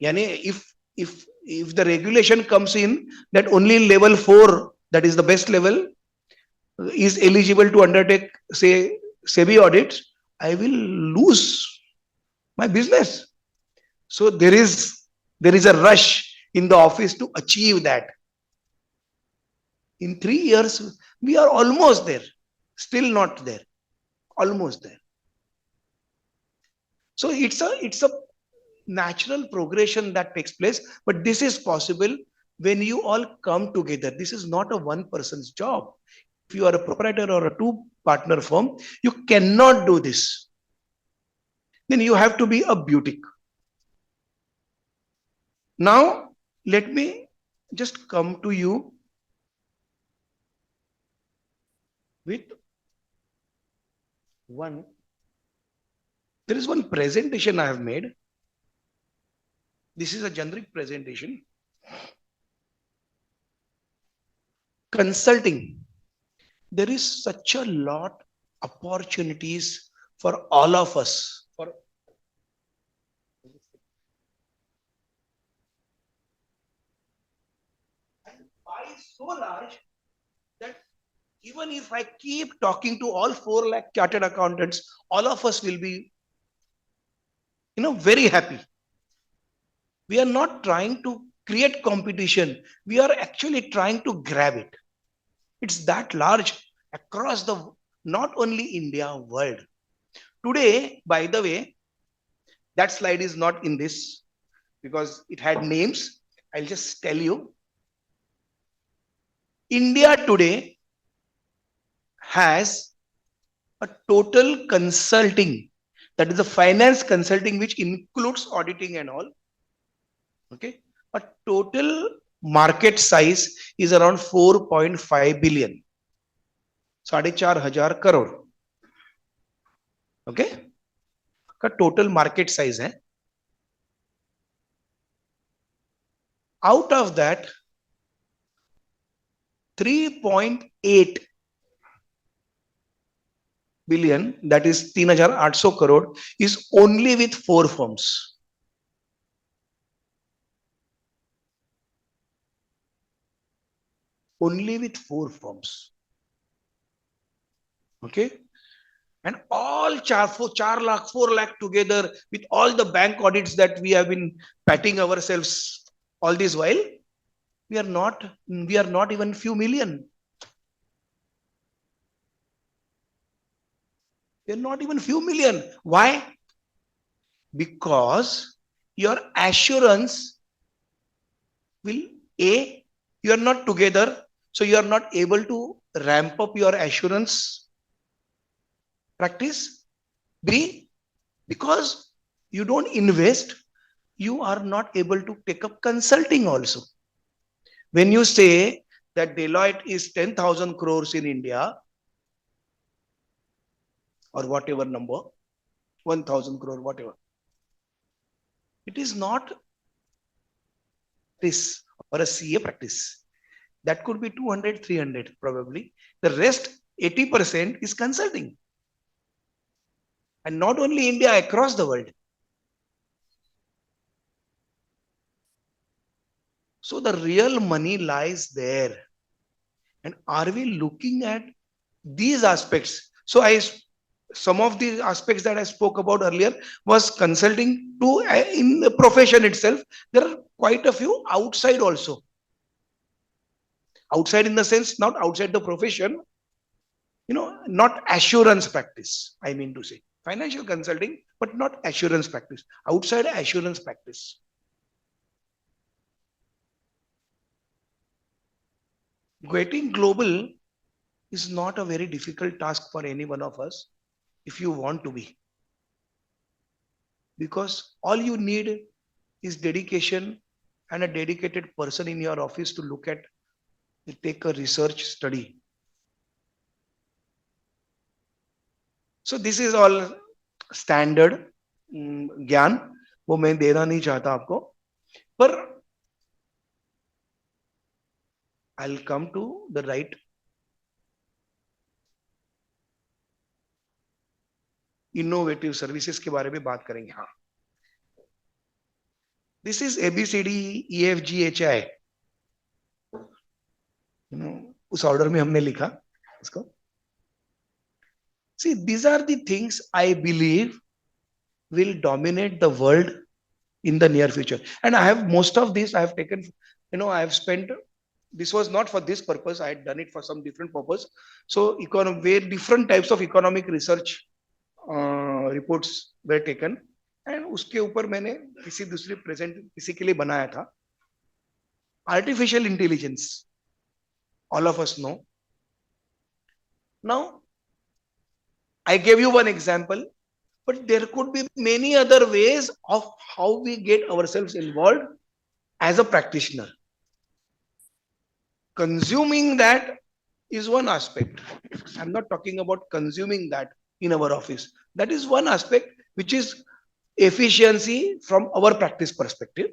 Yani if the regulation comes in that only level 4, that is the best level, is eligible to undertake, say, SEBI audits, I will lose my business. So there is a rush in the office to achieve that. In 3 years, we are almost there. Still not there. Almost there. So it's a natural progression that takes place, but this is possible when you all come together. This is not a one person's job. If you are a proprietor or a two partner firm, you cannot do this. Then you have to be a boutique. Now, let me just come to you with one. There is one presentation I have made. This is a generic presentation. Consulting. There is such a lot opportunities for all of us. For pie is so large that even if I keep talking to all 4 lakh chartered accountants, all of us will be, very happy. We are not trying to create competition. We are actually trying to grab it. It's that large across the, not only India, world. Today, by the way, that slide is not in this because it had names. I'll just tell you. India today has a total consulting, that is the finance consulting, which includes auditing and all. Okay. A total market size is around 4.5 billion. 4,500 crore. Okay. का total market size है. Out of that, 3.8 billion, that is 3,800 crore, is only with 4 firms. Only with 4 firms. Okay. And all 4 lakh together with all the bank audits that we have been patting ourselves all this while, we are not even few million. We are not even few million. Why? Because your assurance will, you are not together, so you are not able to ramp up your assurance practice. B, because you don't invest, you are not able to take up consulting also. When you say that Deloitte is 10,000 crores in India, or whatever number, 1,000 crore, whatever, it is not this. or a CA practice. That could be 200, 300 probably. The rest, 80% is consulting. And not only India, across the world. So the real money lies there. And are we looking at these aspects? So some of the aspects that I spoke about earlier was consulting to in the profession itself. There are quite a few outside also. Outside in the sense, not outside the profession, not assurance practice, I mean to say. Financial consulting, but not assurance practice. Outside assurance practice. Getting global is not a very difficult task for any one of us if you want to be. Because all you need is dedication and a dedicated person in your office to look at, take a research study. So this is all standard ज्ञान, वो मैं देना नहीं चाहता आपको, पर I'll come to the right innovative services के बारे में बात करेंगे. हाँ, दिस इज ABCDEFGHI. उस ऑर्डर में हमने लिखा इसको. See, these are the things I believe will dominate the world in the near future. And I have most of this I have taken, I have spent, this was not for this purpose, I had done it for some different purpose. So where different types of economic research reports were taken, and उसके ऊपर मैंने किसी दूसरी present किसी के लिए बनाया था. Artificial intelligence, all of us know. Now, I gave you one example, but there could be many other ways of how we get ourselves involved as a practitioner. Consuming that is one aspect. I'm not talking about consuming that in our office. That is one aspect which is efficiency from our practice perspective.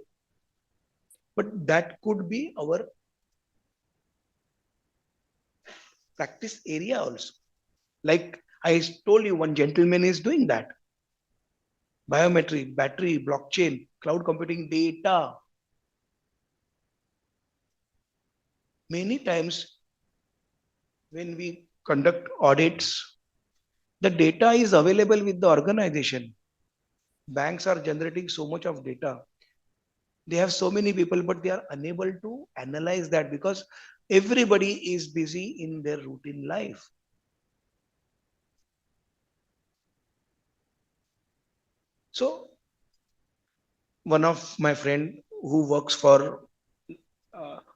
But that could be our practice area also. Like I told you, one gentleman is doing that. Biometric, battery, blockchain, cloud computing, data. Many times when we conduct audits, the data is available with the organization. Banks are generating so much of data. They have so many people, but they are unable to analyze that because everybody is busy in their routine life. So one of my friend who works for,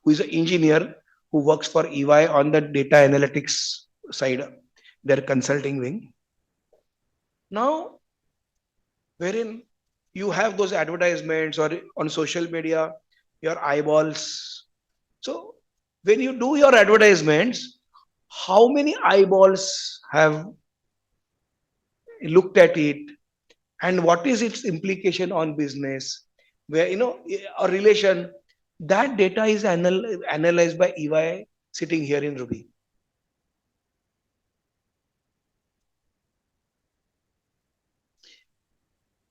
who is an engineer who works for EY on the data analytics side, their consulting wing. Now, wherein you have those advertisements or on social media, your eyeballs. So when you do your advertisements, how many eyeballs have looked at it, and what is its implication on business, where a relation, that data is analyzed by EY sitting here in Ruby.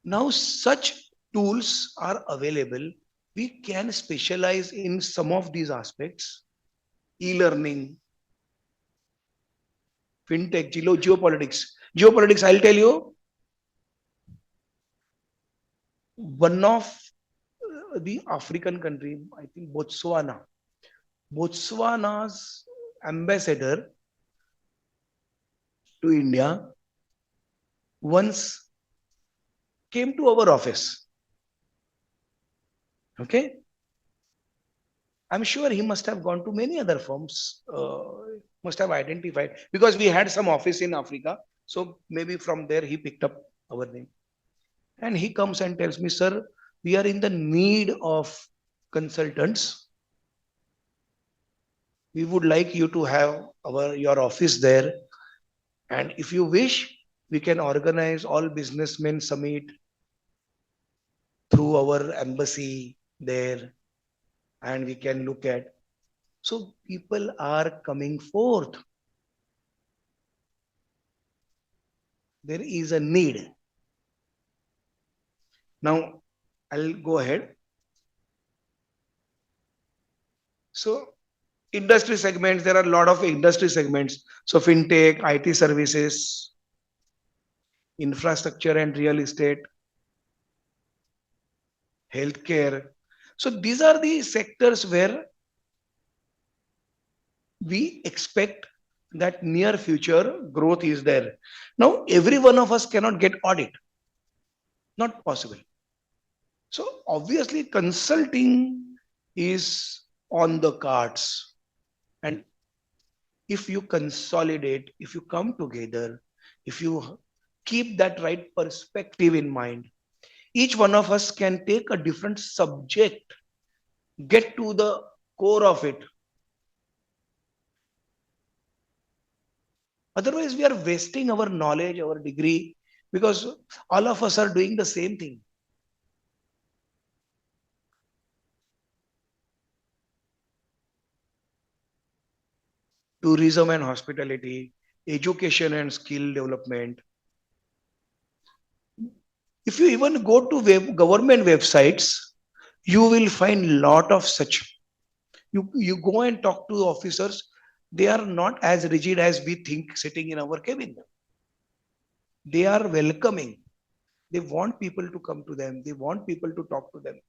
Now such tools are available. We can specialize in some of these aspects: e-learning, fintech, geopolitics. I'll tell you, one of the African country, I think Botswana's ambassador to India once came to our office. Okay. I'm sure he must have gone to many other firms, must have identified, because we had some office in Africa. So maybe from there he picked up our name. And he comes and tells me, sir, we are in the need of consultants. We would like you to have your office there. And if you wish, we can organize all businessmen summit through our embassy there. and we can look at. So people are coming forth. There is a need. Now, I'll go ahead. So, industry segments, there are a lot of industry segments. So, fintech, IT services, infrastructure and real estate, healthcare. So, these are the sectors where we expect that near future growth is there. Now, every one of us cannot get audit, not possible. So, obviously, consulting is on the cards. And if you consolidate, if you come together, if you keep that right perspective in mind, each one of us can take a different subject, get to the core of it. Otherwise, we are wasting our knowledge, our degree, because all of us are doing the same thing. Tourism and hospitality, education and skill development. If you even go to government websites, you will find lot of such. You go and talk to officers, they are not as rigid as we think sitting in our cabin. They are welcoming. They want people to come to them. They want people to talk to them.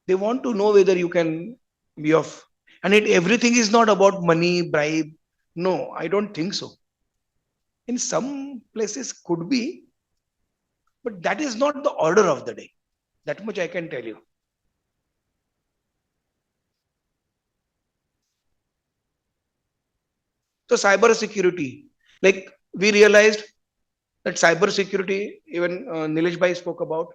They want to know whether you can be of. And everything is not about money, bribe. No, I don't think so. In some places could be, but that is not the order of the day. That much I can tell you. So cyber security, like we realized that cyber security, even Nilesh Bhai spoke about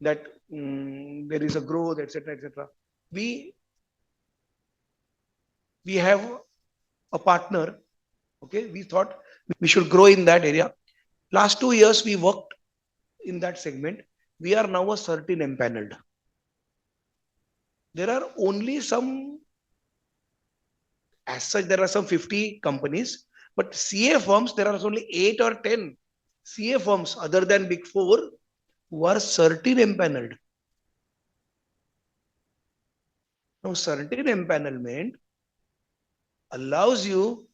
that there is a growth, etc., etc. We we have a partner. Okay, we thought we should grow in that area. Last 2 years we worked in that segment. We are now a certain empaneled. There are only some, as such, there are some 50 companies, but CA firms there are only 8 or 10 CA firms other than Big Four who are certain empaneled. Now, certain empanelment allows you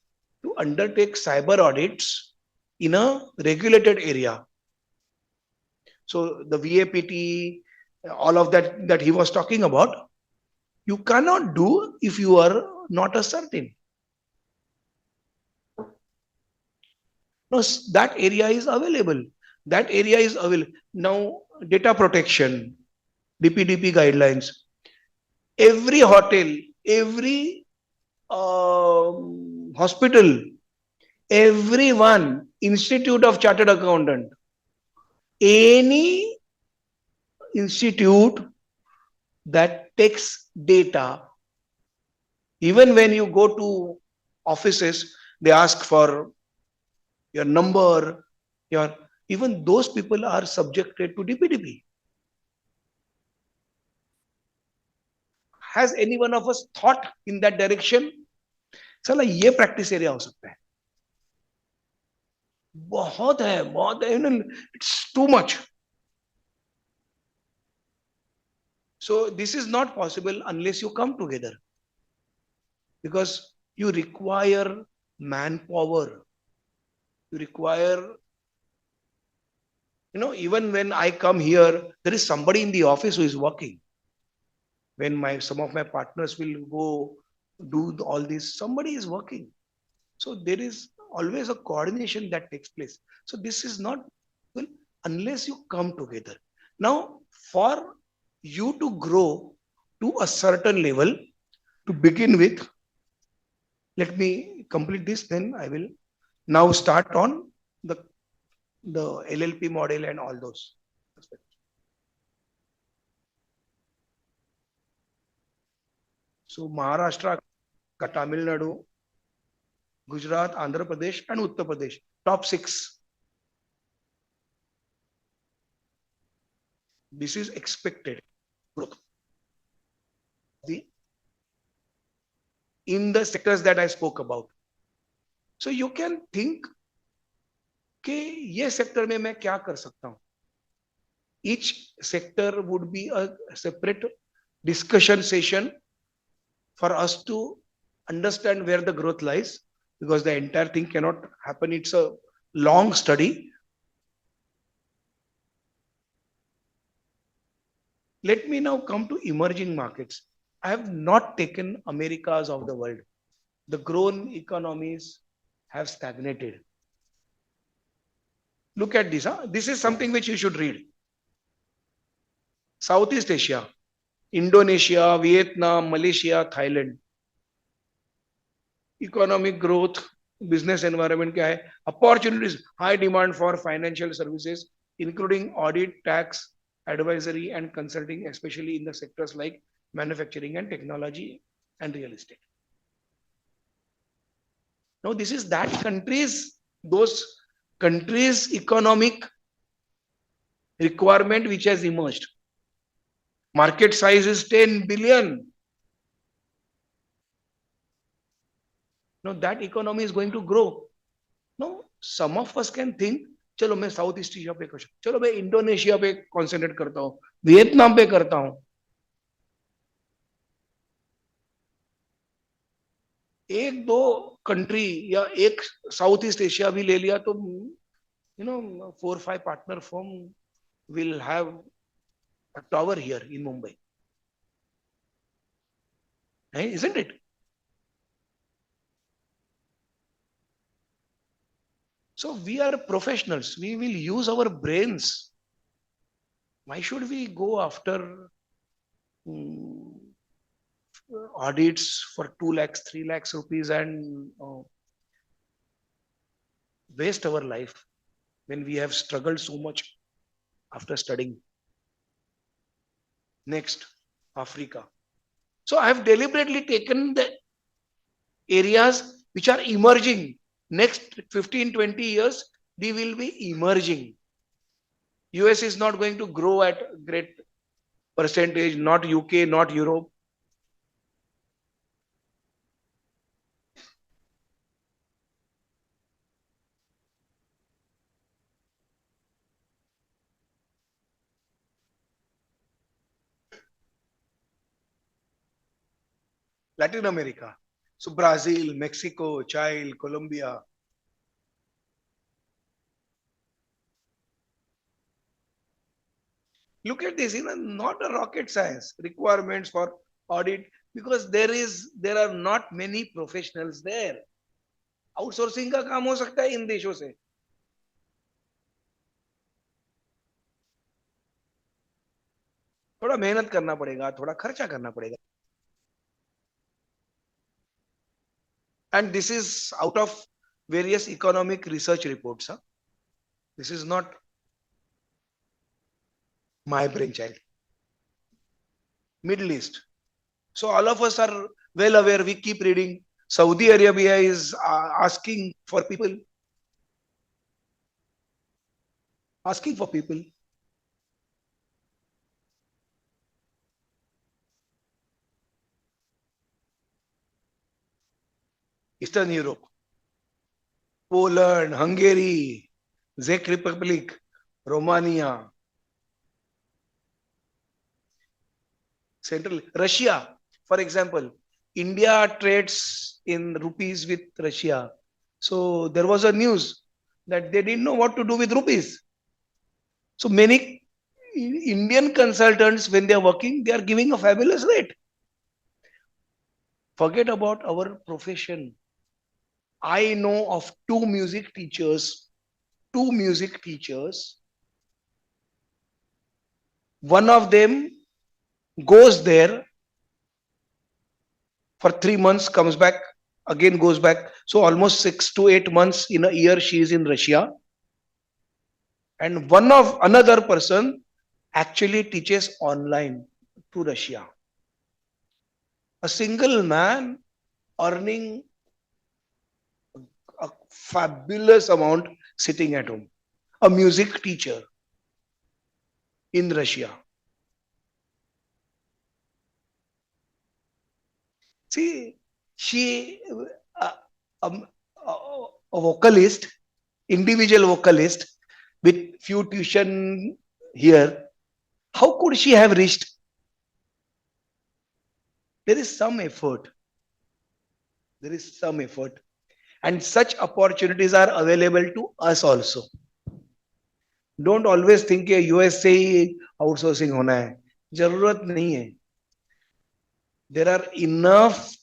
to undertake cyber audits in a regulated area. So the VAPT, all of that he was talking about, you cannot do if you are not a certain. No, that area is available. That area is available. Now, data protection, DPDP guidelines. Every hotel, every hospital, everyone, Institute of Chartered Accountant, any institute that takes data, even when you go to offices, they ask for your number, your even those people are subjected to DPDP. Has any one of us thought in that direction? चला ये practice area हो सकता है बहुत है it's too much. So this is not possible unless you come together, because you require manpower. You require, even when I come here, there is somebody in the office who is working. When some of my partners will go do all this, somebody is working. So there is always a coordination that takes place. So this is not well unless you come together. Now, for you to grow to a certain level, to begin with, let me complete this, then I will now start on the LLP model and all those aspects. So Maharashtra, Tamil Nadu, Gujarat, Andhra Pradesh, and Uttar Pradesh, top 6. This is expected growth. the in the sectors that I spoke about. So you can think कि ये sector में मैं क्या कर सकता हूं. Each sector would be a separate discussion session for us to understand where the growth lies, because the entire thing cannot happen. It's a long study. Let me now come to emerging markets. I have not taken Americas of the world. The grown economies have stagnated. Look at this. This is something which you should read. Southeast Asia, Indonesia, Vietnam, Malaysia, Thailand. Economic growth, business environment क्या है? Opportunities, high demand for financial services, including audit, tax, advisory, and consulting, especially in the sectors like manufacturing and technology and real estate. Now, this is that those countries' economic requirement which has emerged. Market size is 10 billion. Now, that economy is going to grow. Now, some of us can think, चलो मैं south east Asia पे कर सकता हूँ, चलो मैं Indonesia पे concentrate करता हूँ, वियतनाम पे करता हूँ. एक दो कंट्री या एक साउथ ईस्ट एशिया भी ले लिया तो you know 4-5 partner firm will have a tower here in Mumbai, isn't it? So we are professionals, we will use our brains. Why should we go after audits for 2 lakhs, 3 lakhs rupees and waste our life when we have struggled so much after studying? Next, Africa. So I have deliberately taken the areas which are emerging. Next 15-20 years, they will be emerging. US is not going to grow at a great percentage, not UK, not Europe. Latin America. So Brazil, Mexico, Chile, Colombia. Look at this, not a rocket science. Requirements for audit, because there are not many professionals there. Outsourcing का काम हो सकता है इन देशों से. थोड़ा मेहनत करना पड़ेगा, थोड़ा खर्चा करना पड़ेगा. And this is out of various economic research reports. This is not my brainchild. Middle East. So all of us are well aware, we keep reading. Saudi Arabia is asking for people. Asking for people. Eastern Europe. Poland, Hungary, Czech Republic, Romania. Central Russia, for example, India trades in rupees with Russia. So there was a news that they didn't know what to do with rupees. So many Indian consultants, when they are working, they are giving a fabulous rate. Forget about our profession. I know of two music teachers. One of them goes there for 3 months, comes back, again goes back. So almost 6 to 8 months in a year she is in Russia. And another person actually teaches online to Russia. A single man earning a fabulous amount sitting at home. A music teacher in Russia. See, she, uh, um, a vocalist, individual vocalist with few tuition here, how could she have reached? There is some effort. There is some effort. And such opportunities are available to us also. Don't always think कि US से ही outsourcing होना है. जरूरत नहीं है. There are enough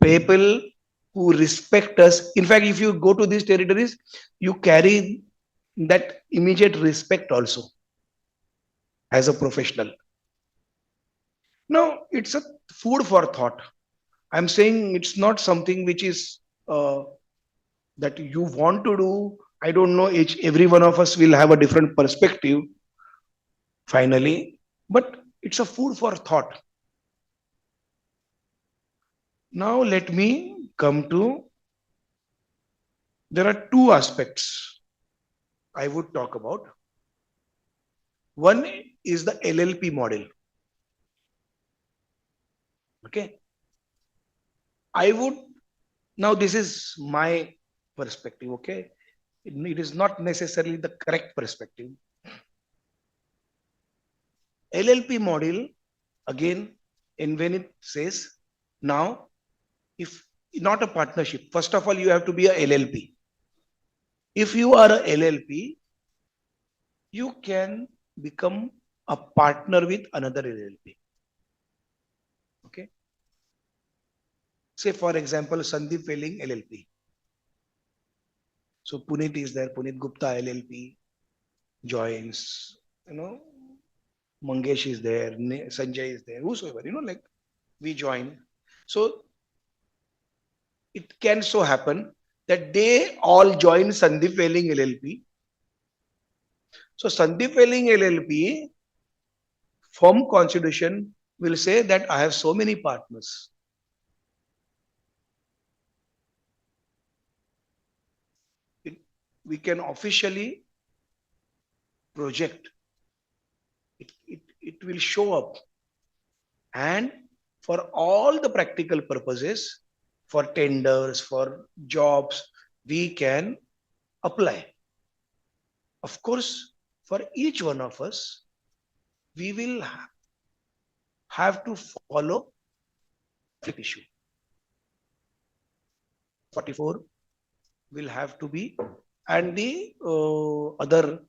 people who respect us. In fact, if you go to these territories, you carry that immediate respect also as a professional. Now, it's a food for thought. I'm saying it's not something which is that you want to do. I don't know, every one of us will have a different perspective finally, but it's a food for thought. Now, let me come to, there are two aspects I would talk about. One is the LLP model. Okay. I would, now this is my perspective. Okay. It is not necessarily the correct perspective. LLP model, again, and when it says, now, if not a partnership, first of all, you have to be a LLP. If you are a LLP, you can become a partner with another LLP. Okay. Say, for example, Sandeep Welling LLP. So Puneet is there, Puneet Gupta LLP joins, Mangesh is there, Sanjay is there, whosoever, like we join. So it can so happen that they all join Sandeep Welling LLP. So Sandeep Welling LLP firm constitution will say that I have so many partners. We can officially project. It will show up. And for all the practical purposes, for tenders, for jobs, we can apply. Of course, for each one of us, we will have to follow the issue. 44 will have to be, and the other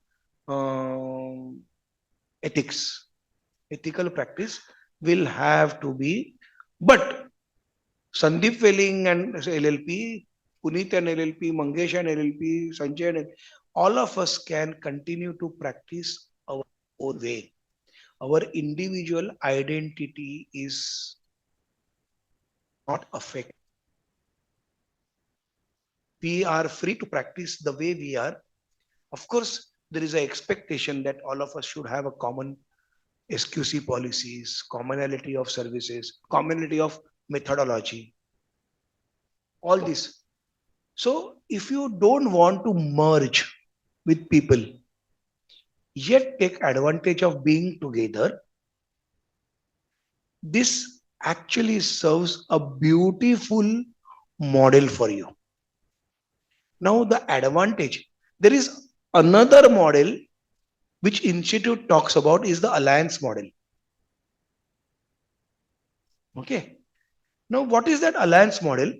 ethical practice will have to be. But Sandeep Welling and LLP, Puneet and LLP, Mangesh and LLP, Sanjay and all of us can continue to practice our own way. Our individual identity is not affected. We are free to practice the way we are. Of course, there is an expectation that all of us should have a common SQC policies, commonality of services, commonality of methodology, all this. So if you don't want to merge with people, yet take advantage of being together, this actually serves a beautiful model for you. Now the advantage, there is another model which Institute talks about is the alliance model. Okay. Now what is that alliance model?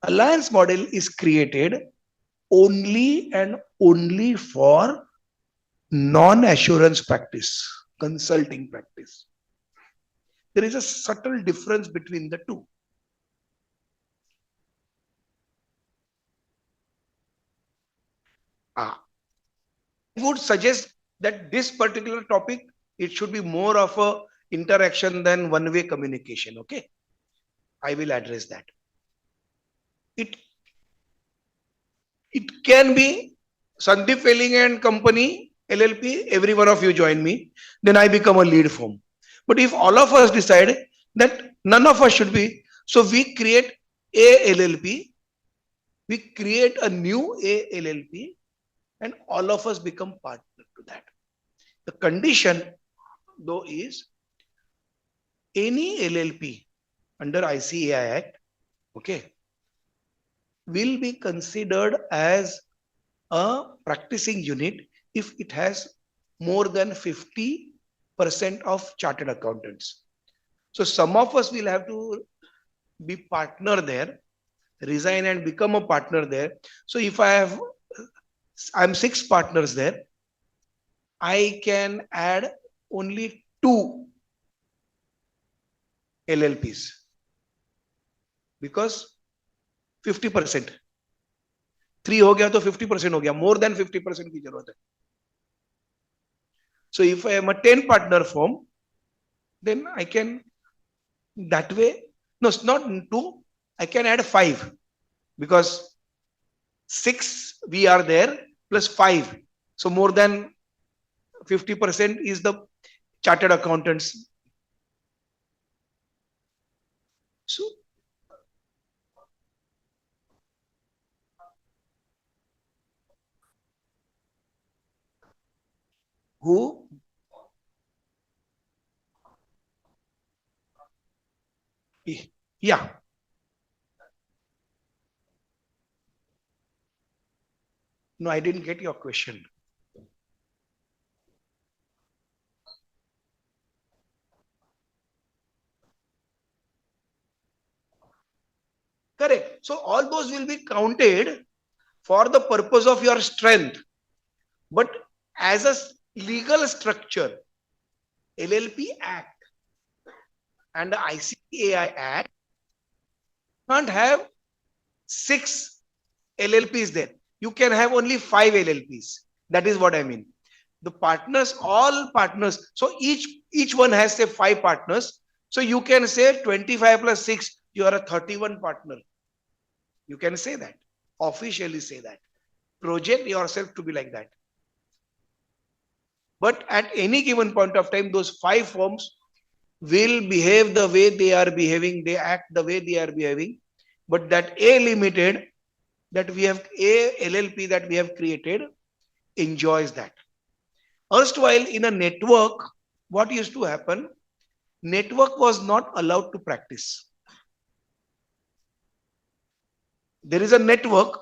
Alliance model is created only and only for non-assurance practice, consulting practice. There is a subtle difference between the two. I would suggest that this particular topic, it should be more of a interaction than one-way communication. Okay. I will address that. It can be Sandeep Welling and Company, LLP, every one of you join me, then I become a lead firm. But if all of us decide that none of us should be, so we create a LLP, we create a new a LLP, and all of us become partner to that. The condition though is any LLP under ICAI Act, okay, will be considered as a practicing unit if it has more than 50% of chartered accountants. So some of us will have to be partner there, resign and become a partner there. So if I'm six partners there, I can add only two LLPs because 50%. 3 हो गया तो 50% हो गया, more than 50% की जरूरत है. So if I am a 10 partner firm, then I can that way, no, it's not two, I can add five because six we are there plus five. So more than 50% is the chartered accountants. So who? Yeah. No, I didn't get your question. Correct. So all those will be counted for the purpose of your strength. But as a legal structure, LLP Act and the ICAI Act can't have six LLPs there. You can have only five LLPs. That is what I mean. The partners, all partners. So each one has say five partners. So you can say 25 plus 6, you are a 31 partner. You can say that. Officially say that. Project yourself to be like that. But at any given point of time, those five firms will behave the way they are behaving, they act the way they are behaving. But that A limited, that we have A LLP that we have created, enjoys that. Erstwhile, in a network, what used to happen? Network was not allowed to practice. There is a network.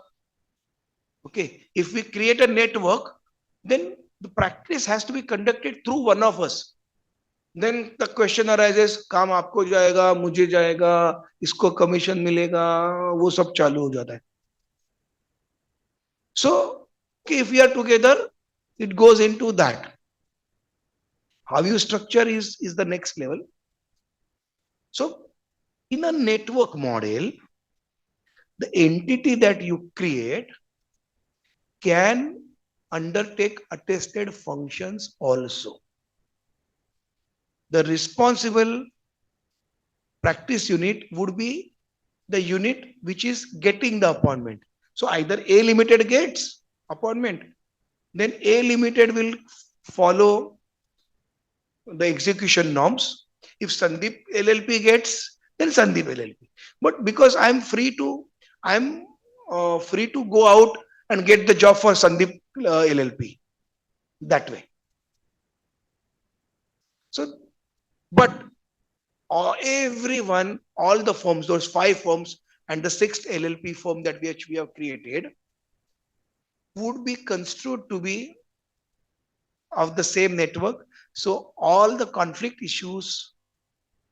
Okay, if we create a network, then the practice has to be conducted through one of us. Then the question arises, काम आपको जाएगा, मुझे जाएगा, इसको commission मिलेगा, वो सब चालू हो जाता है. So, okay, if we are together, it goes into that. How you structure is the next level. So, in a network model, the entity that you create can undertake attested functions also. The responsible practice unit would be the unit which is getting the appointment. So either A limited gets appointment, then A limited will follow the execution norms. If Sandeep LLP gets, then Sandeep LLP. But because I'm free to go out and get the job for Sandeep LLP that way. So, but everyone, all the firms, those five firms and the sixth LLP firm that we have created would be construed to be of the same network. So all the conflict issues,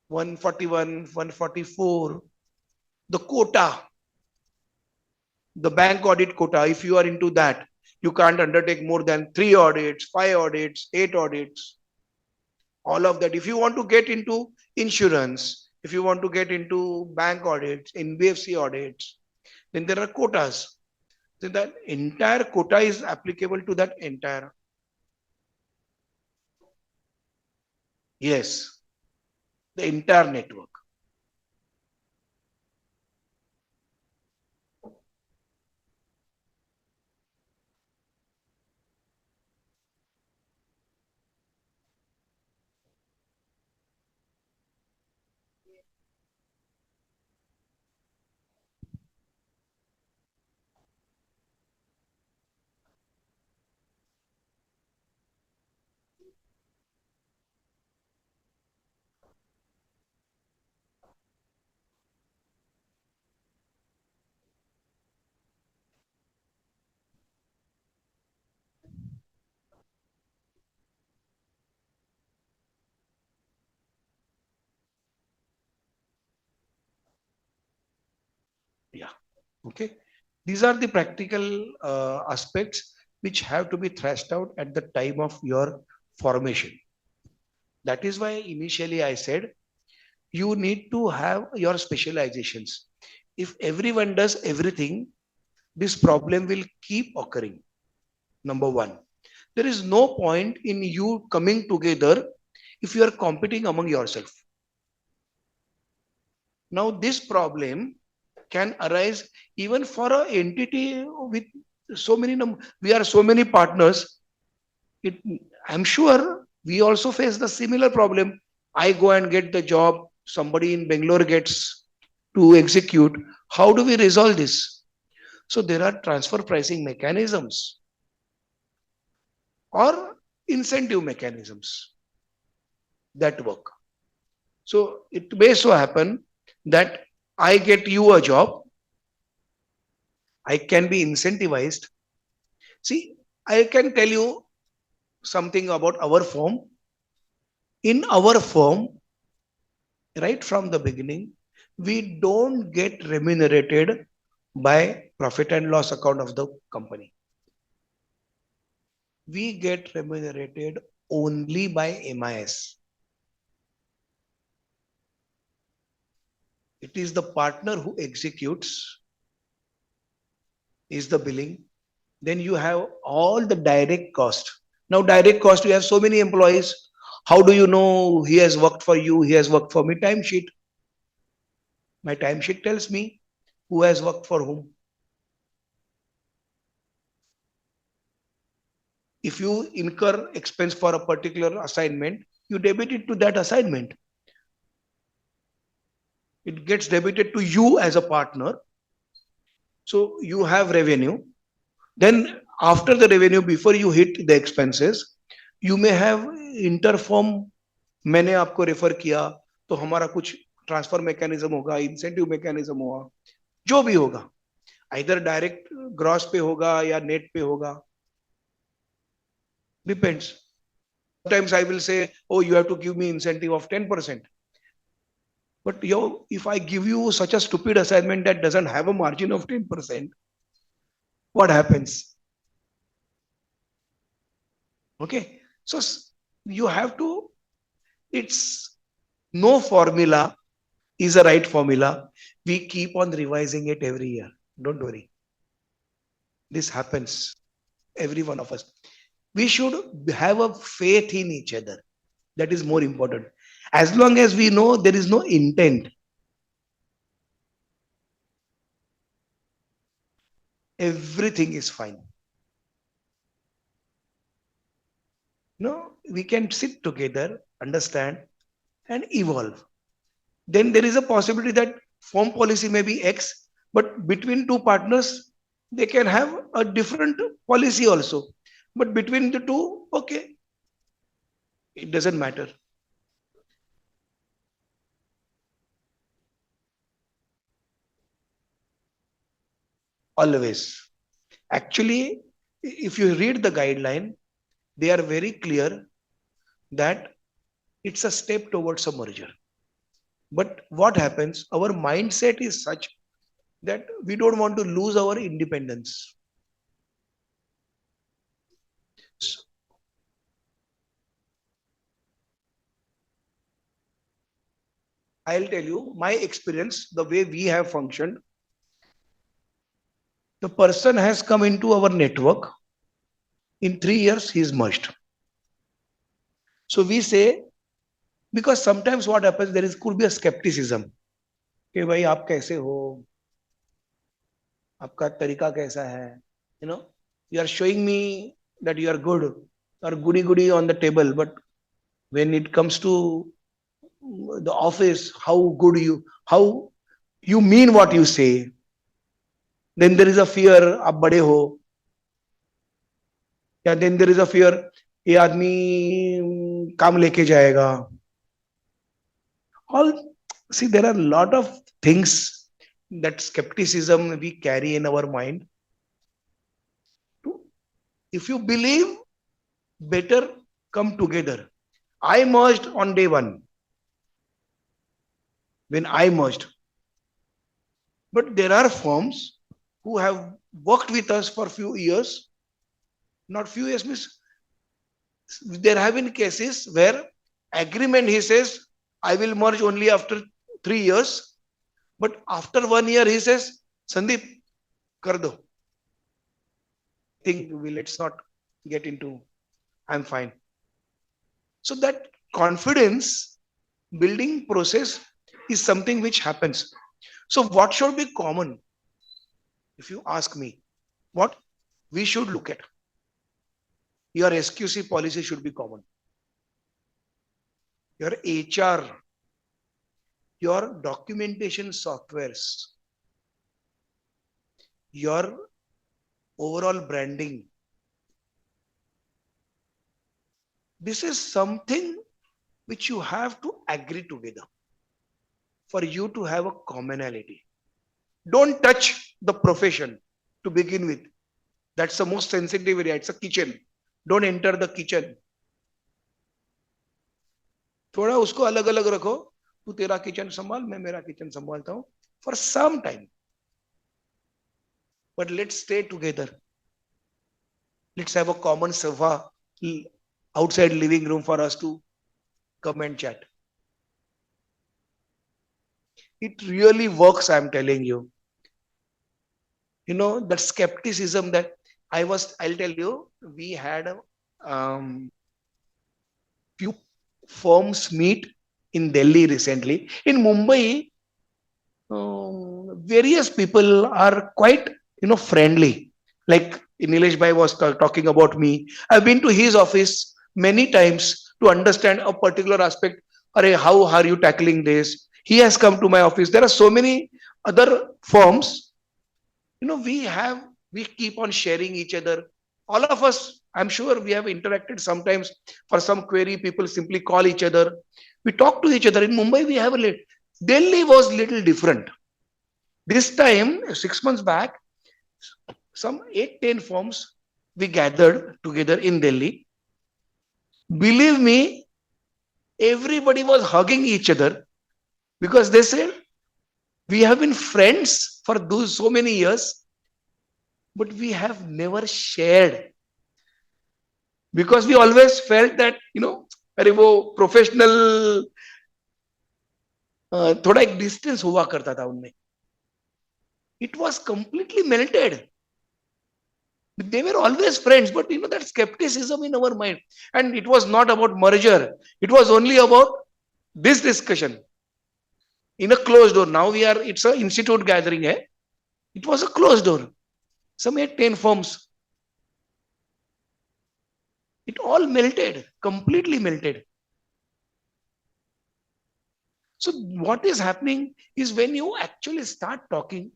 141, 144, the quota, the bank audit quota, if you are into that, you can't undertake more than 3 audits, 5 audits, 8 audits, all of that. If you want to get into insurance, if you want to get into bank audits, NBFC audits, then there are quotas. So that entire quota is applicable to that entire. Yes, the entire network. Okay. These are the practical aspects which have to be thrashed out at the time of your formation. That is why initially I said you need to have your specializations. If everyone does everything, this problem will keep occurring. Number one, there is no point in you coming together if you are competing among yourself. Now, this problem can arise even for an entity with so many we are so many partners. It, I'm sure we also face the similar problem. I go and get the job, somebody in Bangalore gets to execute. How do we resolve this? So there are transfer pricing mechanisms or incentive mechanisms that work. So it may so happen that I get you a job, I can be incentivized. See, I can tell you something about our firm. In our firm, right from the beginning, we don't get remunerated by profit and loss account of the company. We get remunerated only by MIS. It is the partner who executes, is the billing. Then you have all the direct cost. Now, direct cost, you have so many employees. How do you know he has worked for you? He has worked for me. Timesheet. My timesheet tells me who has worked for whom. If you incur expense for a particular assignment, you debit it to that assignment. It gets debited to you as a partner. So you have revenue. Then after the revenue, before you hit the expenses, you may have interform. मैंने आपको refer किया तो हमारा कुछ transfer mechanism होगा, incentive mechanism होगा, जो भी होगा, आइदर डायरेक्ट ग्रॉस पे होगा या नेट पे होगा, depends. Sometimes I will say, oh, you have to give me incentive of 10%. But if I give you such a stupid assignment that doesn't have a margin of 10%, what happens? Okay. So you have to, it's no formula is a right formula. We keep on revising it every year. Don't worry. This happens, every one of us. We should have a faith in each other. That is more important. As long as we know there is no intent, everything is fine. No, we can sit together, understand, and evolve. Then there is a possibility that firm policy may be X, but between two partners, they can have a different policy also. But between the two, okay, it doesn't matter. Always. Actually, if you read the guideline, they are very clear that it's a step towards a merger. But what happens? Our mindset is such that we don't want to lose our independence. So I'll tell you my experience, the way we have functioned. The person has come into our network. In 3 years, he is merged. So we say, because sometimes what happens, there is could be a skepticism. कि भाई आप कैसे हो, आपका तरीका कैसा है, you know, you are showing me that you are good or goody on the table, but when it comes to the office, how you mean what you say, then there is a fear आप बड़े हो, या then there is a fear ये आदमी काम लेके जाएगा. All, see, there are a lot of things, that skepticism we carry in our mind. If you believe, better come together. I merged on day one when I merged. But there are firms who have worked with us for few years, not few years means there have been cases where agreement he says, I will merge only after 3 years, but after 1 year he says, Sandeep, kar do. Think we let's not get into I'm fine. So that confidence building process is something which happens. So what should be common? If you ask me, what we should look at, your SQC policy should be common. Your HR, your documentation softwares, your overall branding. This is something which you have to agree together for you to have a commonality. Don't touch the profession to begin with. That's the most sensitive area. It's a kitchen. Don't enter the kitchen. थोड़ा उसको अलग अलग रखो. तू तेरा kitchen संभाल, मैं मेरा किचन संभालता हूं for some time. But let's stay together. Let's have a common sofa outside living room for us to come and chat. It really works, I'm telling you. You know, that skepticism that I'll tell you, we had few firms meet in Delhi recently. In Mumbai, various people are quite, friendly. Like Nilesh Bhai was talking about me. I've been to his office many times to understand a particular aspect. Arey, how are you tackling this? He has come to my office. There are so many other firms. We keep on sharing each other. All of us, I'm sure we have interacted sometimes for some query. People simply call each other. We talk to each other. In Mumbai, we have a little. Delhi was little different. This time, 6 months back, some 8-10 firms we gathered together in Delhi. Believe me, everybody was hugging each other because they said, we have been friends for those so many years, but we have never shared because we always felt that, अरे वो professional थोड़ा एक distance हुआ करता था उनमें. It was completely melted. They were always friends, but that skepticism in our mind. And it was not about merger. It was only about this discussion in a closed door. Now it's an institute gathering. It was a closed door. Some 8-10 firms. It all melted, completely melted. So what is happening is when you actually start talking,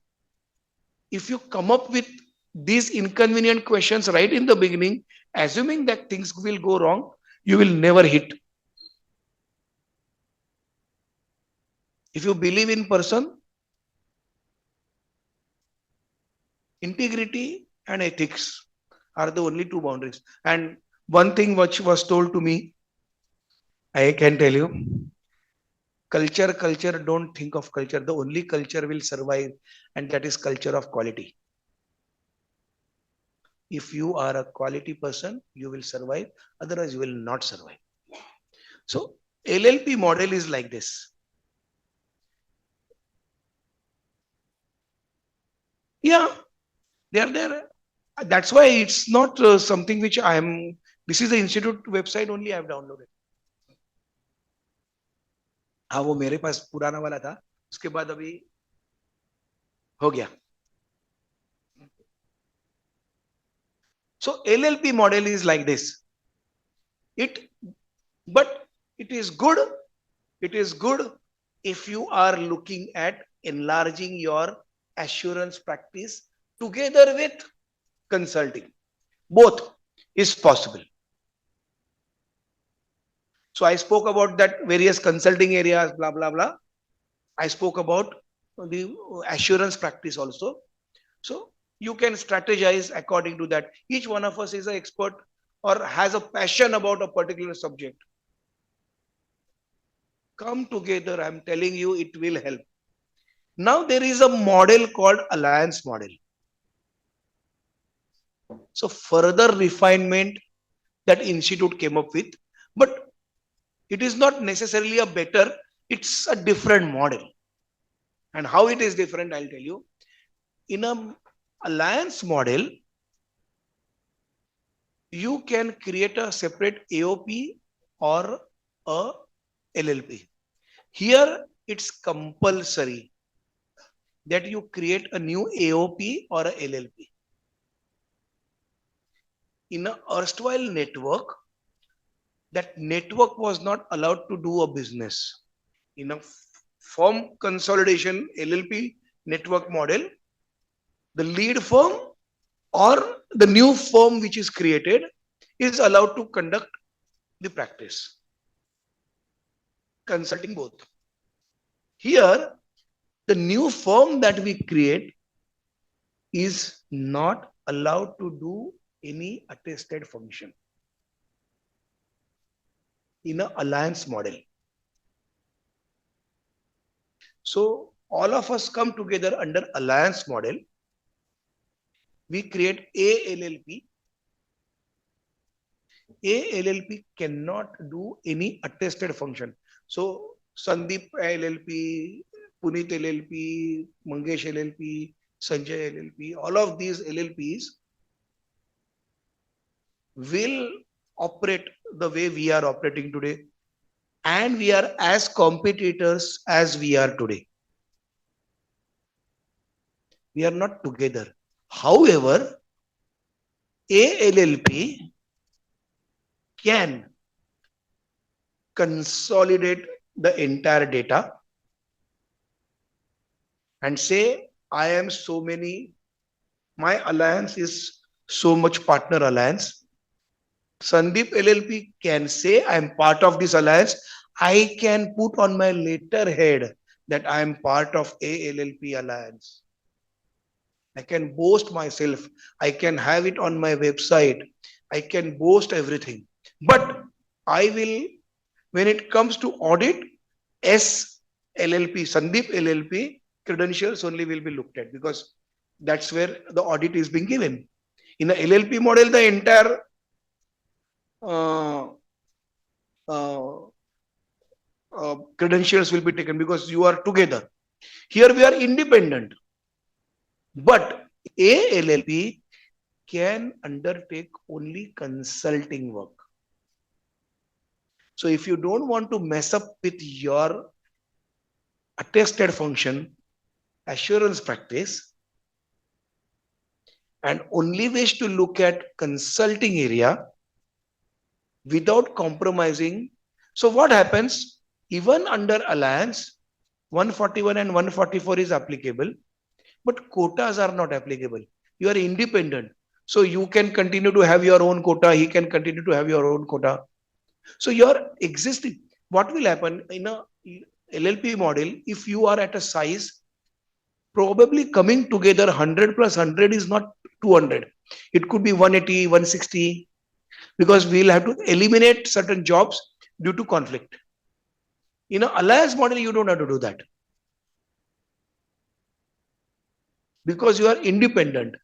if you come up with these inconvenient questions right in the beginning, assuming that things will go wrong, you will never hit. If you believe in person, integrity and ethics are the only two boundaries. And one thing which was told to me, I can tell you, culture, don't think of culture. The only culture will survive, and that is culture of quality. If you are a quality person, you will survive. Otherwise, you will not survive. So LLP model is like this. Yeah, they are there. That's why it's not something which this is the institute website only I have downloaded. हाँ वो मेरे पास पुराना वाला था, उसके बाद अभी हो गया. So LLP model is like this. But it is good. It is good if you are looking at enlarging your assurance practice together with consulting. Both is possible. So I spoke about that various consulting areas, blah, blah, blah. I spoke about the assurance practice also. So you can strategize according to that. Each one of us is an expert or has a passion about a particular subject. Come together, I'm telling you, it will help. Now there is a model called alliance model. So further refinement that institute came up with, but it is not necessarily a better, it's a different model. And how it is different, I'll tell you. In a alliance model, you can create a separate AOP or a LLP. Here, it's compulsory that you create a new AOP or a LLP. In a erstwhile network, that network was not allowed to do a business. In a firm consolidation LLP network model, the lead firm or the new firm which is created is allowed to conduct the practice, consulting both. Here, the new firm that we create is not allowed to do any attested function in an alliance model. So all of us come together under alliance model. We create a LLP. A LLP cannot do any attested function. So Sandeep LLP, Puneet LLP, Mangesh LLP, Sanjay LLP, all of these LLPs will operate the way we are operating today, and we are as competitors as we are today. We are not together. However, a LLP can consolidate the entire data and say, I am so many, my alliance is so much partner alliance. Sandeep LLP can say, I am part of this alliance. I can put on my letterhead that I am part of a LLP alliance. I can boast myself. I can have it on my website. I can boast everything. But I will, when it comes to audit, S LLP, Sandeep LLP credentials only will be looked at, because that's where the audit is being given. In the LLP model, the entire uh, uh, credentials will be taken because you are together. Here we are independent, but a LLP can undertake only consulting work. So if you don't want to mess up with your attested function, assurance practice, and only wish to look at consulting area without compromising. So what happens? Even under alliance, 141 and 144 is applicable, but quotas are not applicable. You are independent. So you can continue to have your own quota. He can continue to have your own quota. So your existing, what will happen in a LLP model, if you are at a size, probably coming together 100 plus 100 is not 200. It could be 180, 160, because we'll have to eliminate certain jobs due to conflict. In an alliance model, you don't have to do that because you are independent.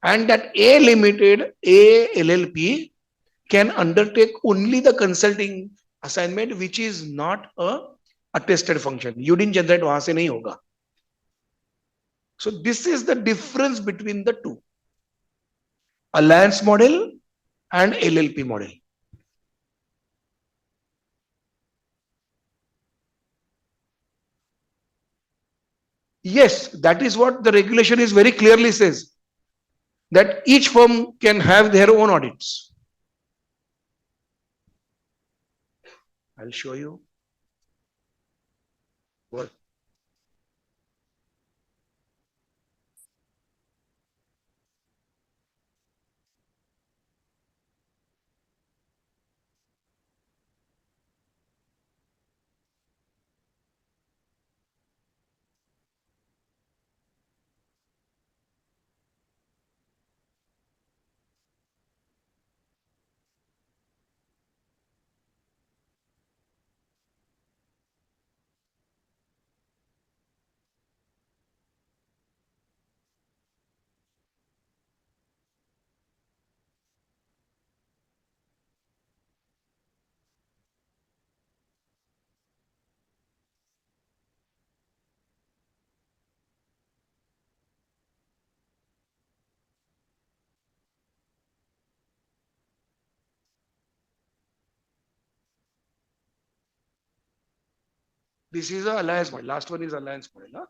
And that A limited, A LLP can undertake only the consulting assignment, which is not a attested function. You didn't generate, वहां से नहीं होगा. So this is the difference between the two, alliance model and LLP model. Yes, that is what the regulation is very clearly says, that each firm can have their own audits. I'll show you. What? This is a alliance model. Last one is alliance model. Huh?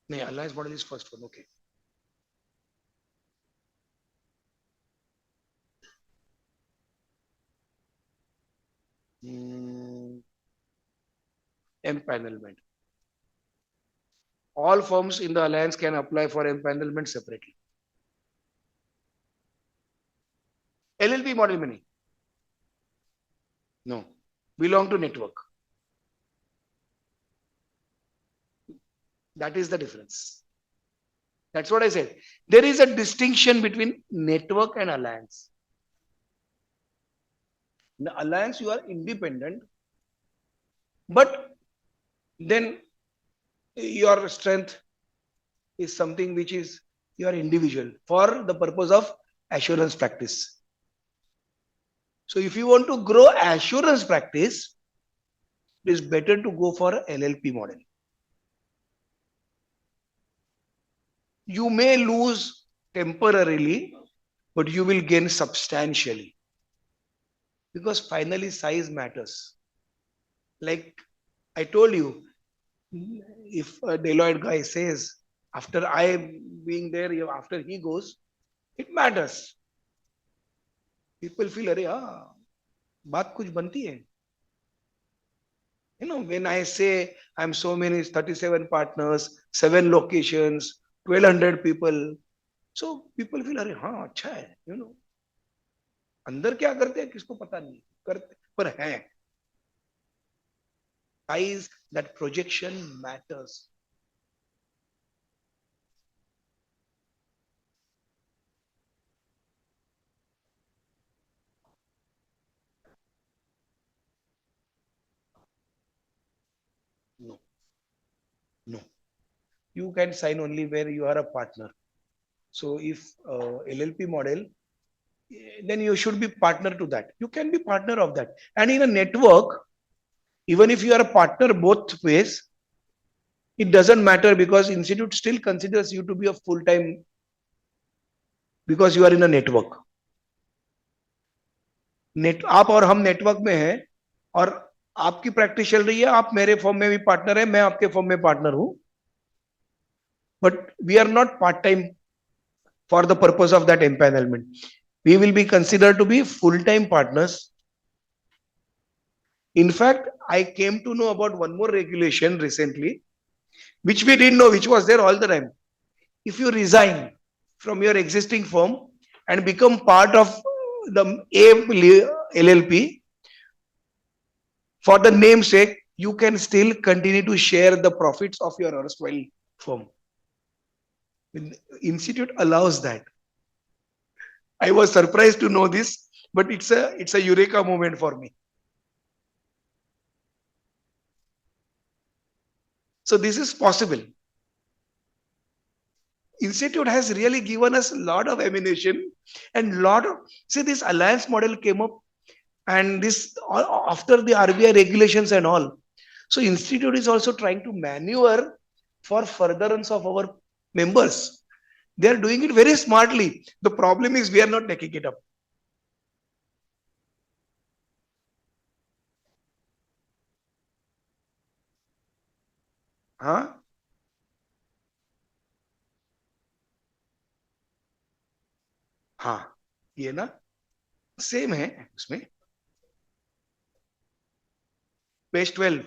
No, alliance model is first one. Okay. Empanelment. All firms in the alliance can apply for empanelment separately. LLP model में नहीं. No. Belong to network. That is the difference. That's what I said. There is a distinction between network and alliance. In the alliance, you are independent, but then your strength is something which is your individual for the purpose of assurance practice. So if you want to grow assurance practice, it is better to go for LLP model. You may lose temporarily, but you will gain substantially. Because finally size matters. Like I told you, if a Deloitte guy says, after I being there, after he goes, it matters. People feel, अरे हाँ, बात कुछ बनती है. You know, when I say I'm so many 37 partners, 7 locations, 1200 people, so people feel, अरे हाँ, अच्छा है, you know. अंदर क्या करते हैं किसको पता नहीं करते पर है. Size, that projection matters. No, no. You can sign only where you are a partner. So if LLP model, then you should be partner to that. You can be partner of that. And in a network, even if you are a partner both ways, it doesn't matter because institute still considers you to be a full-time because you are in a network. आप और हम network में हैं और आपकी practice चल रही है, आप मेरे फॉर्म में भी पार्टनर है, मैं आपके फॉर्म में पार्टनर हूं, but we are not part time for the purpose of that empanelment. We will be considered to be full-time partners. In fact, I came to know about one more regulation recently, which we didn't know, which was there all the time. If you resign from your existing firm and become part of the LLP, for the namesake, you can still continue to share the profits of your erstwhile firm. Institute allows that. I was surprised to know this, but it's a eureka moment for me. So this is possible. Institute has really given us a lot of ammunition and see, this alliance model came up and this after the RBI regulations and all. So institute is also trying to maneuver for furtherance of our members. They are doing it very smartly. The problem is we are not taking it up. हाँ हाँ ये ना same है उसमें. Page 12.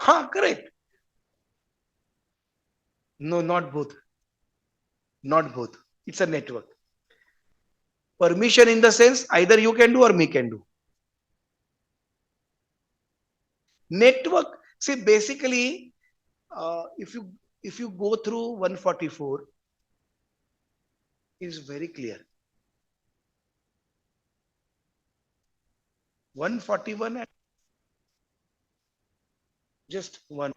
हाँ correct. No, not both. Not both. It's a network. Permission in the sense either you can do or me can do. Network. See, basically, if you go through 144, is very clear. 141, just one.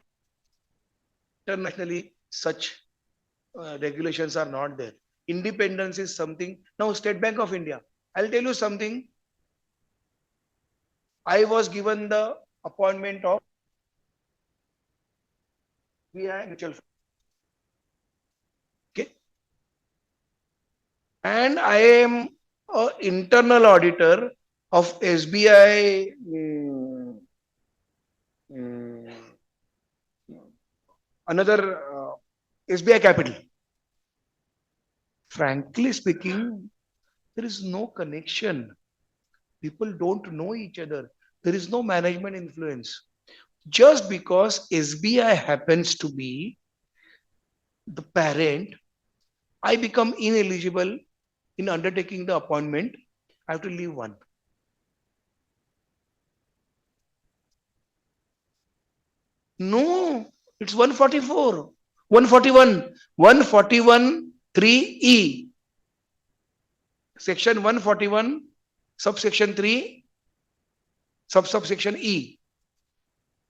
Internationally, such regulations are not there. Independence is something. Now, State Bank of India. I'll tell you something. I was given the appointment of SBI mutual fund. Okay. And I am an internal auditor of SBI, mm, another SBI Capital. Frankly speaking, there is no connection. People don't know each other. There is no management influence. Just because SBI happens to be the parent, I become ineligible in undertaking the appointment. I have to leave one. No, it's 144, 141, 141 3E, section 141, subsection 3, subsection E.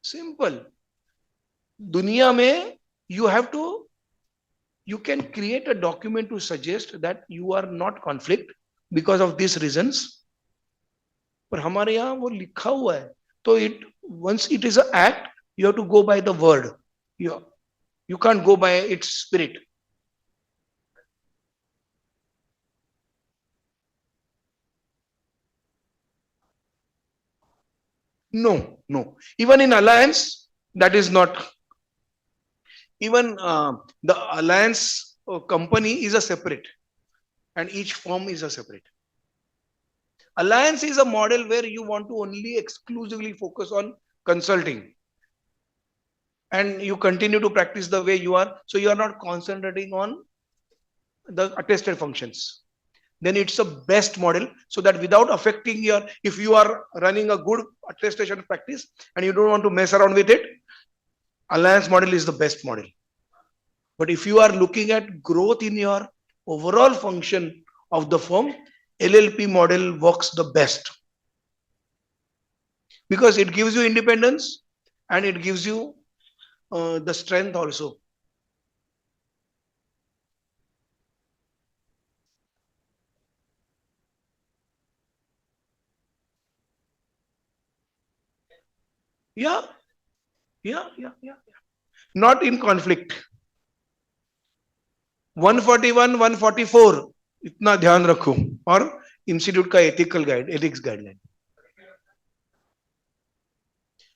Simple. दुनिया में you have to, you can create a document to suggest that you are not conflict because of these reasons. पर हमारे यहाँ वो लिखा हुआ है, तो it once it is an act, you have to go by the word. You can't go by its spirit. No, no. Even in alliance, that is not. Even the alliance company is a separate, and each firm is a separate. Alliance is a model where you want to only exclusively focus on consulting, and you continue to practice the way you are, so you are not concentrating on the attested functions. Then it's a best model, so that without affecting your, if you are running a good attestation practice and you don't want to mess around with it, alliance model is the best model. But if you are looking at growth in your overall function of the firm, LLP model works the best, because it gives you independence and it gives you the strength also. Yeah, yeah. Not in conflict. 141, 144 इतना ध्यान रखो, और institute का ethical guide, ethics guideline.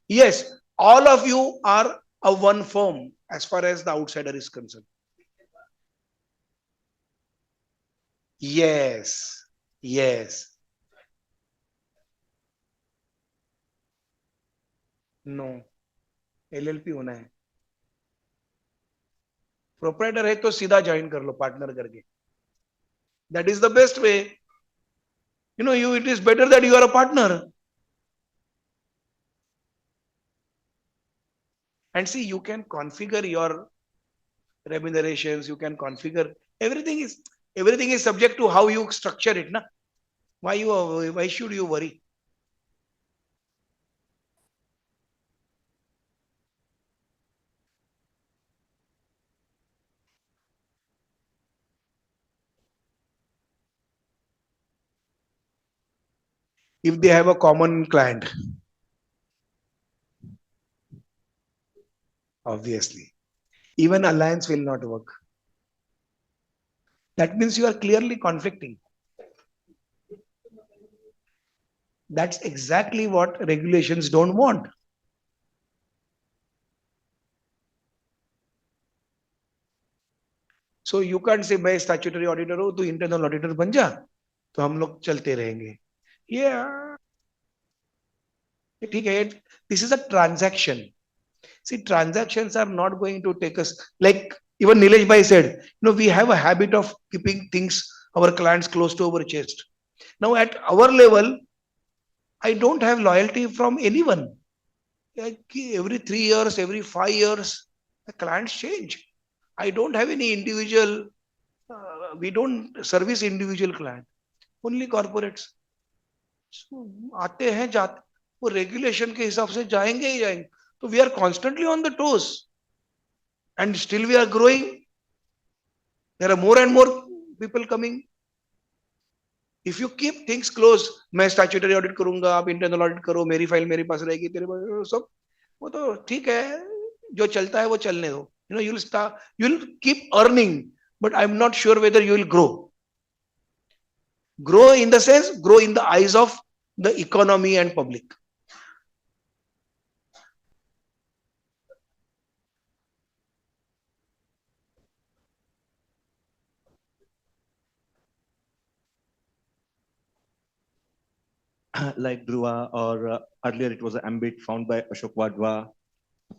Yes, all of you are a one firm as far as the outsider is concerned. Yes. No, LLP होना है. Proprietor है तो सीधा ज्वाइन कर लो पार्टनर करके. That is the best way. You, it is better that you are a partner. And see, you can configure your remunerations, you can configure everything is subject to how you structure it. Na? Why should you worry? If they have a common client, obviously, even alliance will not work. That means you are clearly conflicting. That's exactly what regulations don't want. So you can't say मैं statutory auditor हूँ तो internal auditor बन जा, तो हम लोग चलते रहेंगे. Yeah, ठीक है. This is a transaction. See, transactions are not going to take us, like even Nilesh Bhai said, we have a habit of keeping things, our clients close to our chest. Now at our level, I don't have loyalty from anyone. Like every 3 years, every 5 years, the clients change. I don't have any individual, we don't service individual client, only corporates. So, आते हैं जाते, वो regulation के हिसाब से जाएंगे ही जाएंगे. So we are constantly on the toes, and still we are growing. There are more and more people coming. If you keep things close, मैं statutory audit करूंगा, आप internal audit करो, मेरी फाइल मेरे पास रहेगी, तेरे पास सब, वो तो ठीक है, जो चलता है वो चलने दो. you'll keep earning, but I'm not sure whether you will grow. Grow in the sense, grow in the eyes of the economy and public. Like Dhruva, or earlier it was an Ambit found by Ashok Wadhwa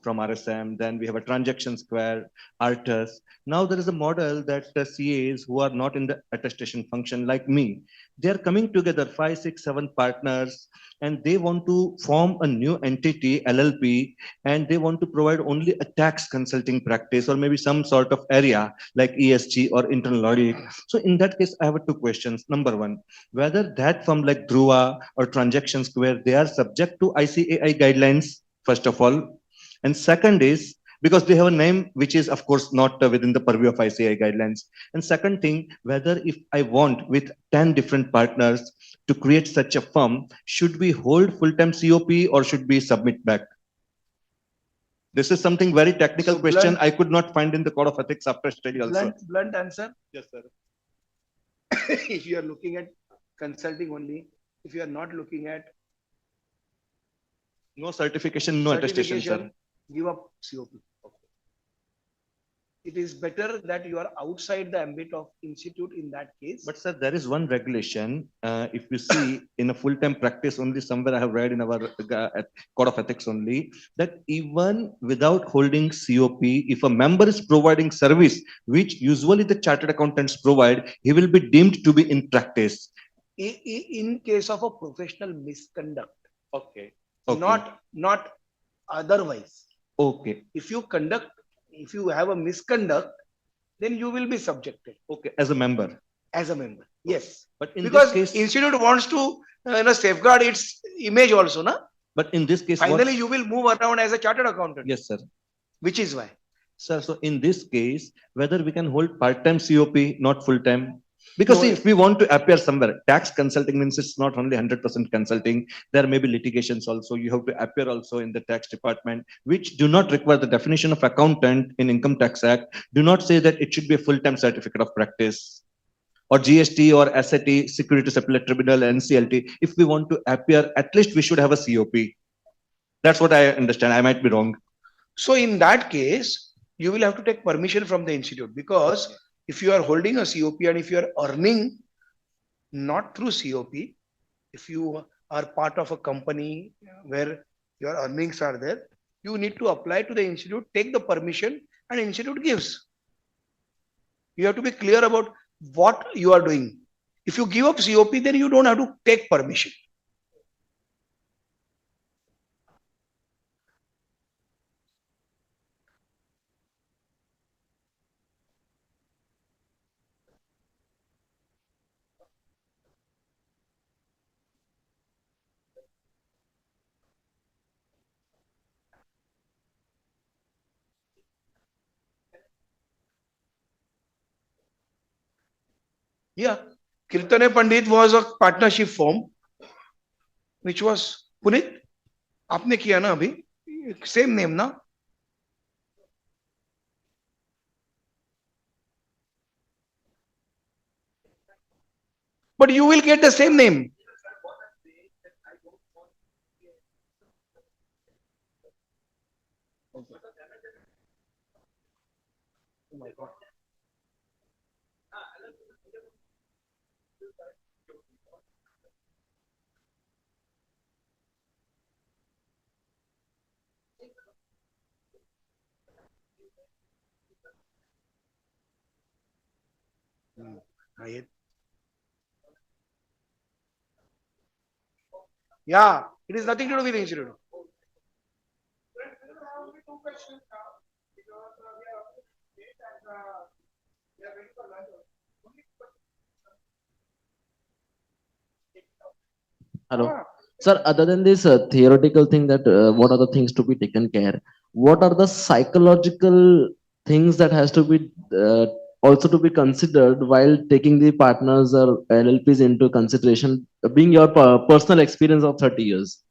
from RSM. Then we have a Transaction Square, Artus. Now there is a model that CAs who are not in the attestation function like me, they are coming together, 5, 6, 7 partners, and they want to form a new entity, LLP, and they want to provide only a tax consulting practice or maybe some sort of area like ESG or internal audit. So in that case, I have two questions. Number one, whether that firm like Dhruva or Transaction Square, they are subject to ICAI guidelines, first of all. And second is because they have a name which is, of course, not within the purview of ICAI guidelines. And second thing, whether if I want with 10 different partners to create such a firm, should we hold full-time COP or should we submit back? This is something very technical So question. blunt- I could not find in the code of ethics after study also. Blunt answer. Yes, sir. If you are looking at consulting only, if you are not looking at No certification, no attestation, sir. certification, give up COP. It is better that you are outside the ambit of institute in that case. But sir, there is one regulation. If you see in a full-time practice only, somewhere I have read in our code of ethics only, that even without holding COP, if a member is providing service, which usually the chartered accountants provide, he will be deemed to be in practice. In case of a professional misconduct. Okay. Not otherwise. Okay. If you have a misconduct, then you will be subjected. Okay. As a member. As a member. Yes. But in because this case, institute wants to safeguard its image also, na? But in this case, finally you will move around as a chartered accountant. Yes, sir. Which is why. Sir, so in this case, whether we can hold part-time COP, not full-time, because no, see, if we want to appear somewhere, tax consulting means it's not only 100% consulting. There may be litigations also. You have to appear also in the tax department, which do not require the definition of accountant in Income Tax Act. Do not say that it should be a full-time certificate of practice or GST or SAT, Securities Appellate Tribunal, NCLT. If we want to appear, at least we should have a COP. That's what I understand. I might be wrong. So in that case, you will have to take permission from the institute, because if you are holding a COP and if you are earning not through COP, if you are part of a company where your earnings are there, you need to apply to the institute, take the permission, and institute gives. You have to be clear about what you are doing. If you give up COP, then you don't have to take permission. Yeah, Kirtane Pandit was a partnership firm, which was Punit. आपने किया ना अभी, same name ना? But you will get the same name. Oh my God. Yeah, it is nothing to do with the institute. Hello. Sir, other than this theoretical thing that what are the things to be taken care, what are the psychological things that has to be also to be considered while taking the partners or LLPs into consideration, being your personal experience of 30 years?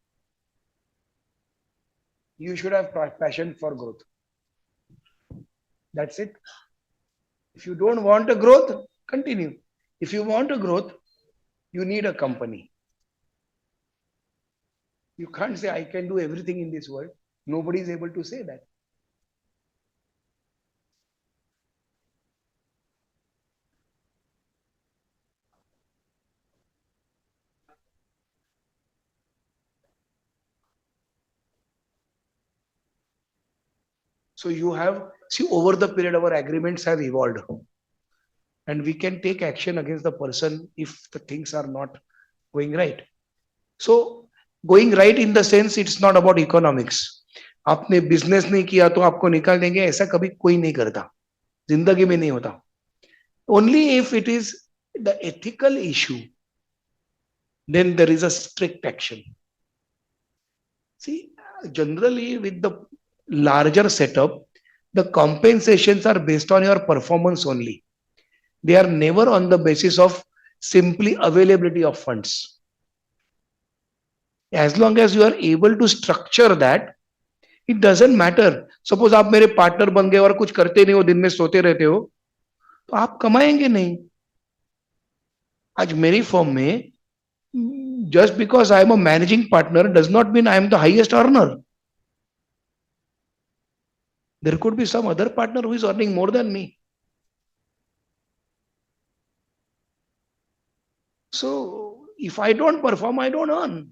You should have passion for growth. That's it. If you don't want a growth, continue. If you want a growth, you need a company. You can't say, I can do everything in this world. Nobody is able to say that. So you have, see, over the period, our agreements have evolved. And we can take action against the person if the things are not going right. So going right in the sense, it's not about economics. आपने business नहीं किया तो आपको निकाल देंगे, ऐसा कभी कोई नहीं करता, जिंदगी में नहीं होता. Only if it is the ethical issue, then there is a strict action. See, generally with the larger setup, the compensations are based on your performance only. They are never on the basis of simply availability of funds. As long as you are able to structure that, it doesn't matter. Suppose आप मेरे partner बन गए और कुछ करते नहीं हो, दिन में सोते रहते हो, तो आप कमाएंगे नहीं. आज मेरी फर्म में just because I am a managing partner does not mean I am the highest earner. There could be some other partner who is earning more than me. So if I don't perform, I don't earn.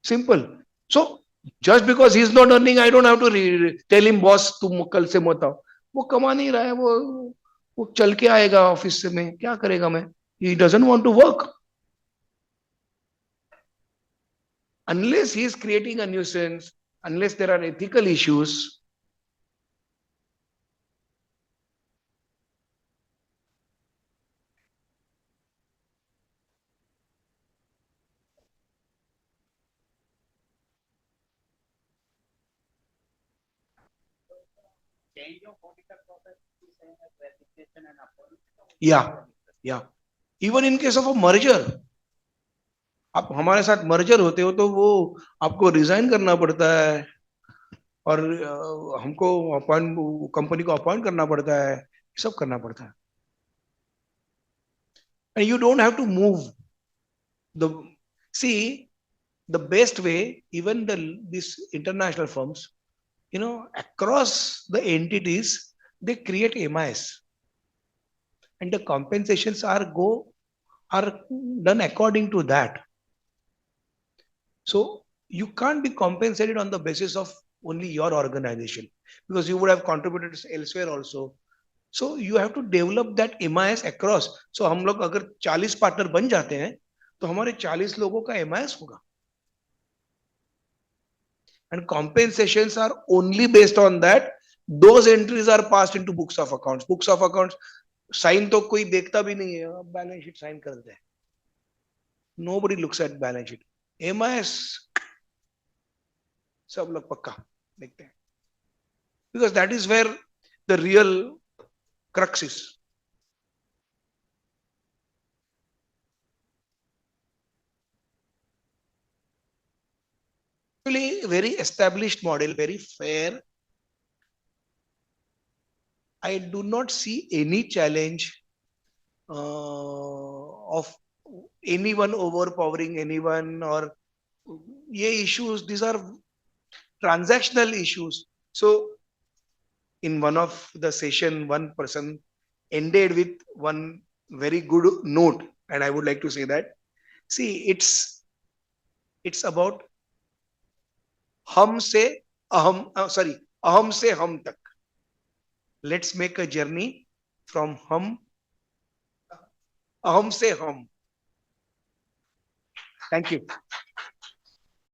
Simple. So just because he is not earning, I don't have to tell him, boss, तुम कल से मत आओ. वो कमा नहीं रहा है, वो चल के आएगा ऑफिस से, में क्या करेगा मैं? He doesn't want to work. Unless he is creating a nuisance, unless there are ethical issues, yeah. Even in case of a merger, आप हमारे साथ मर्जर होते हो तो वो आपको रिजाइन करना पड़ता है और हमको अपॉइंट, कंपनी को अपॉइंट करना पड़ता है, सब करना पड़ता है. And you don't have to move the, see, the best way, even these international firms, across the entities, they create MIS, and the compensations are done according to that. So you can't be compensated on the basis of only your organization, because you would have contributed elsewhere also. So you have to develop that MIS across. So हम लोग अगर 40 partner बन जाते हैं तो हमारे 40 लोगों का MIS होगा. And compensations are only based on that. Those entries are passed into books of accounts. Books of accounts sign तो कोई देखता भी नहीं है, बैलेंस शीट साइन कर देते हैं. Nobody looks at balance sheet. MIS सब लोग पक्का देखते हैं, because that is where the real crux is. Actually, very established model, very fair. I do not see any challenge of anyone overpowering anyone, or issues. These are transactional issues. So in one of the session, one person ended with one very good note, and I would like to say that, see, it's about हम से अहम से हम तक. Let's make a journey from अहम से हम. Thank you.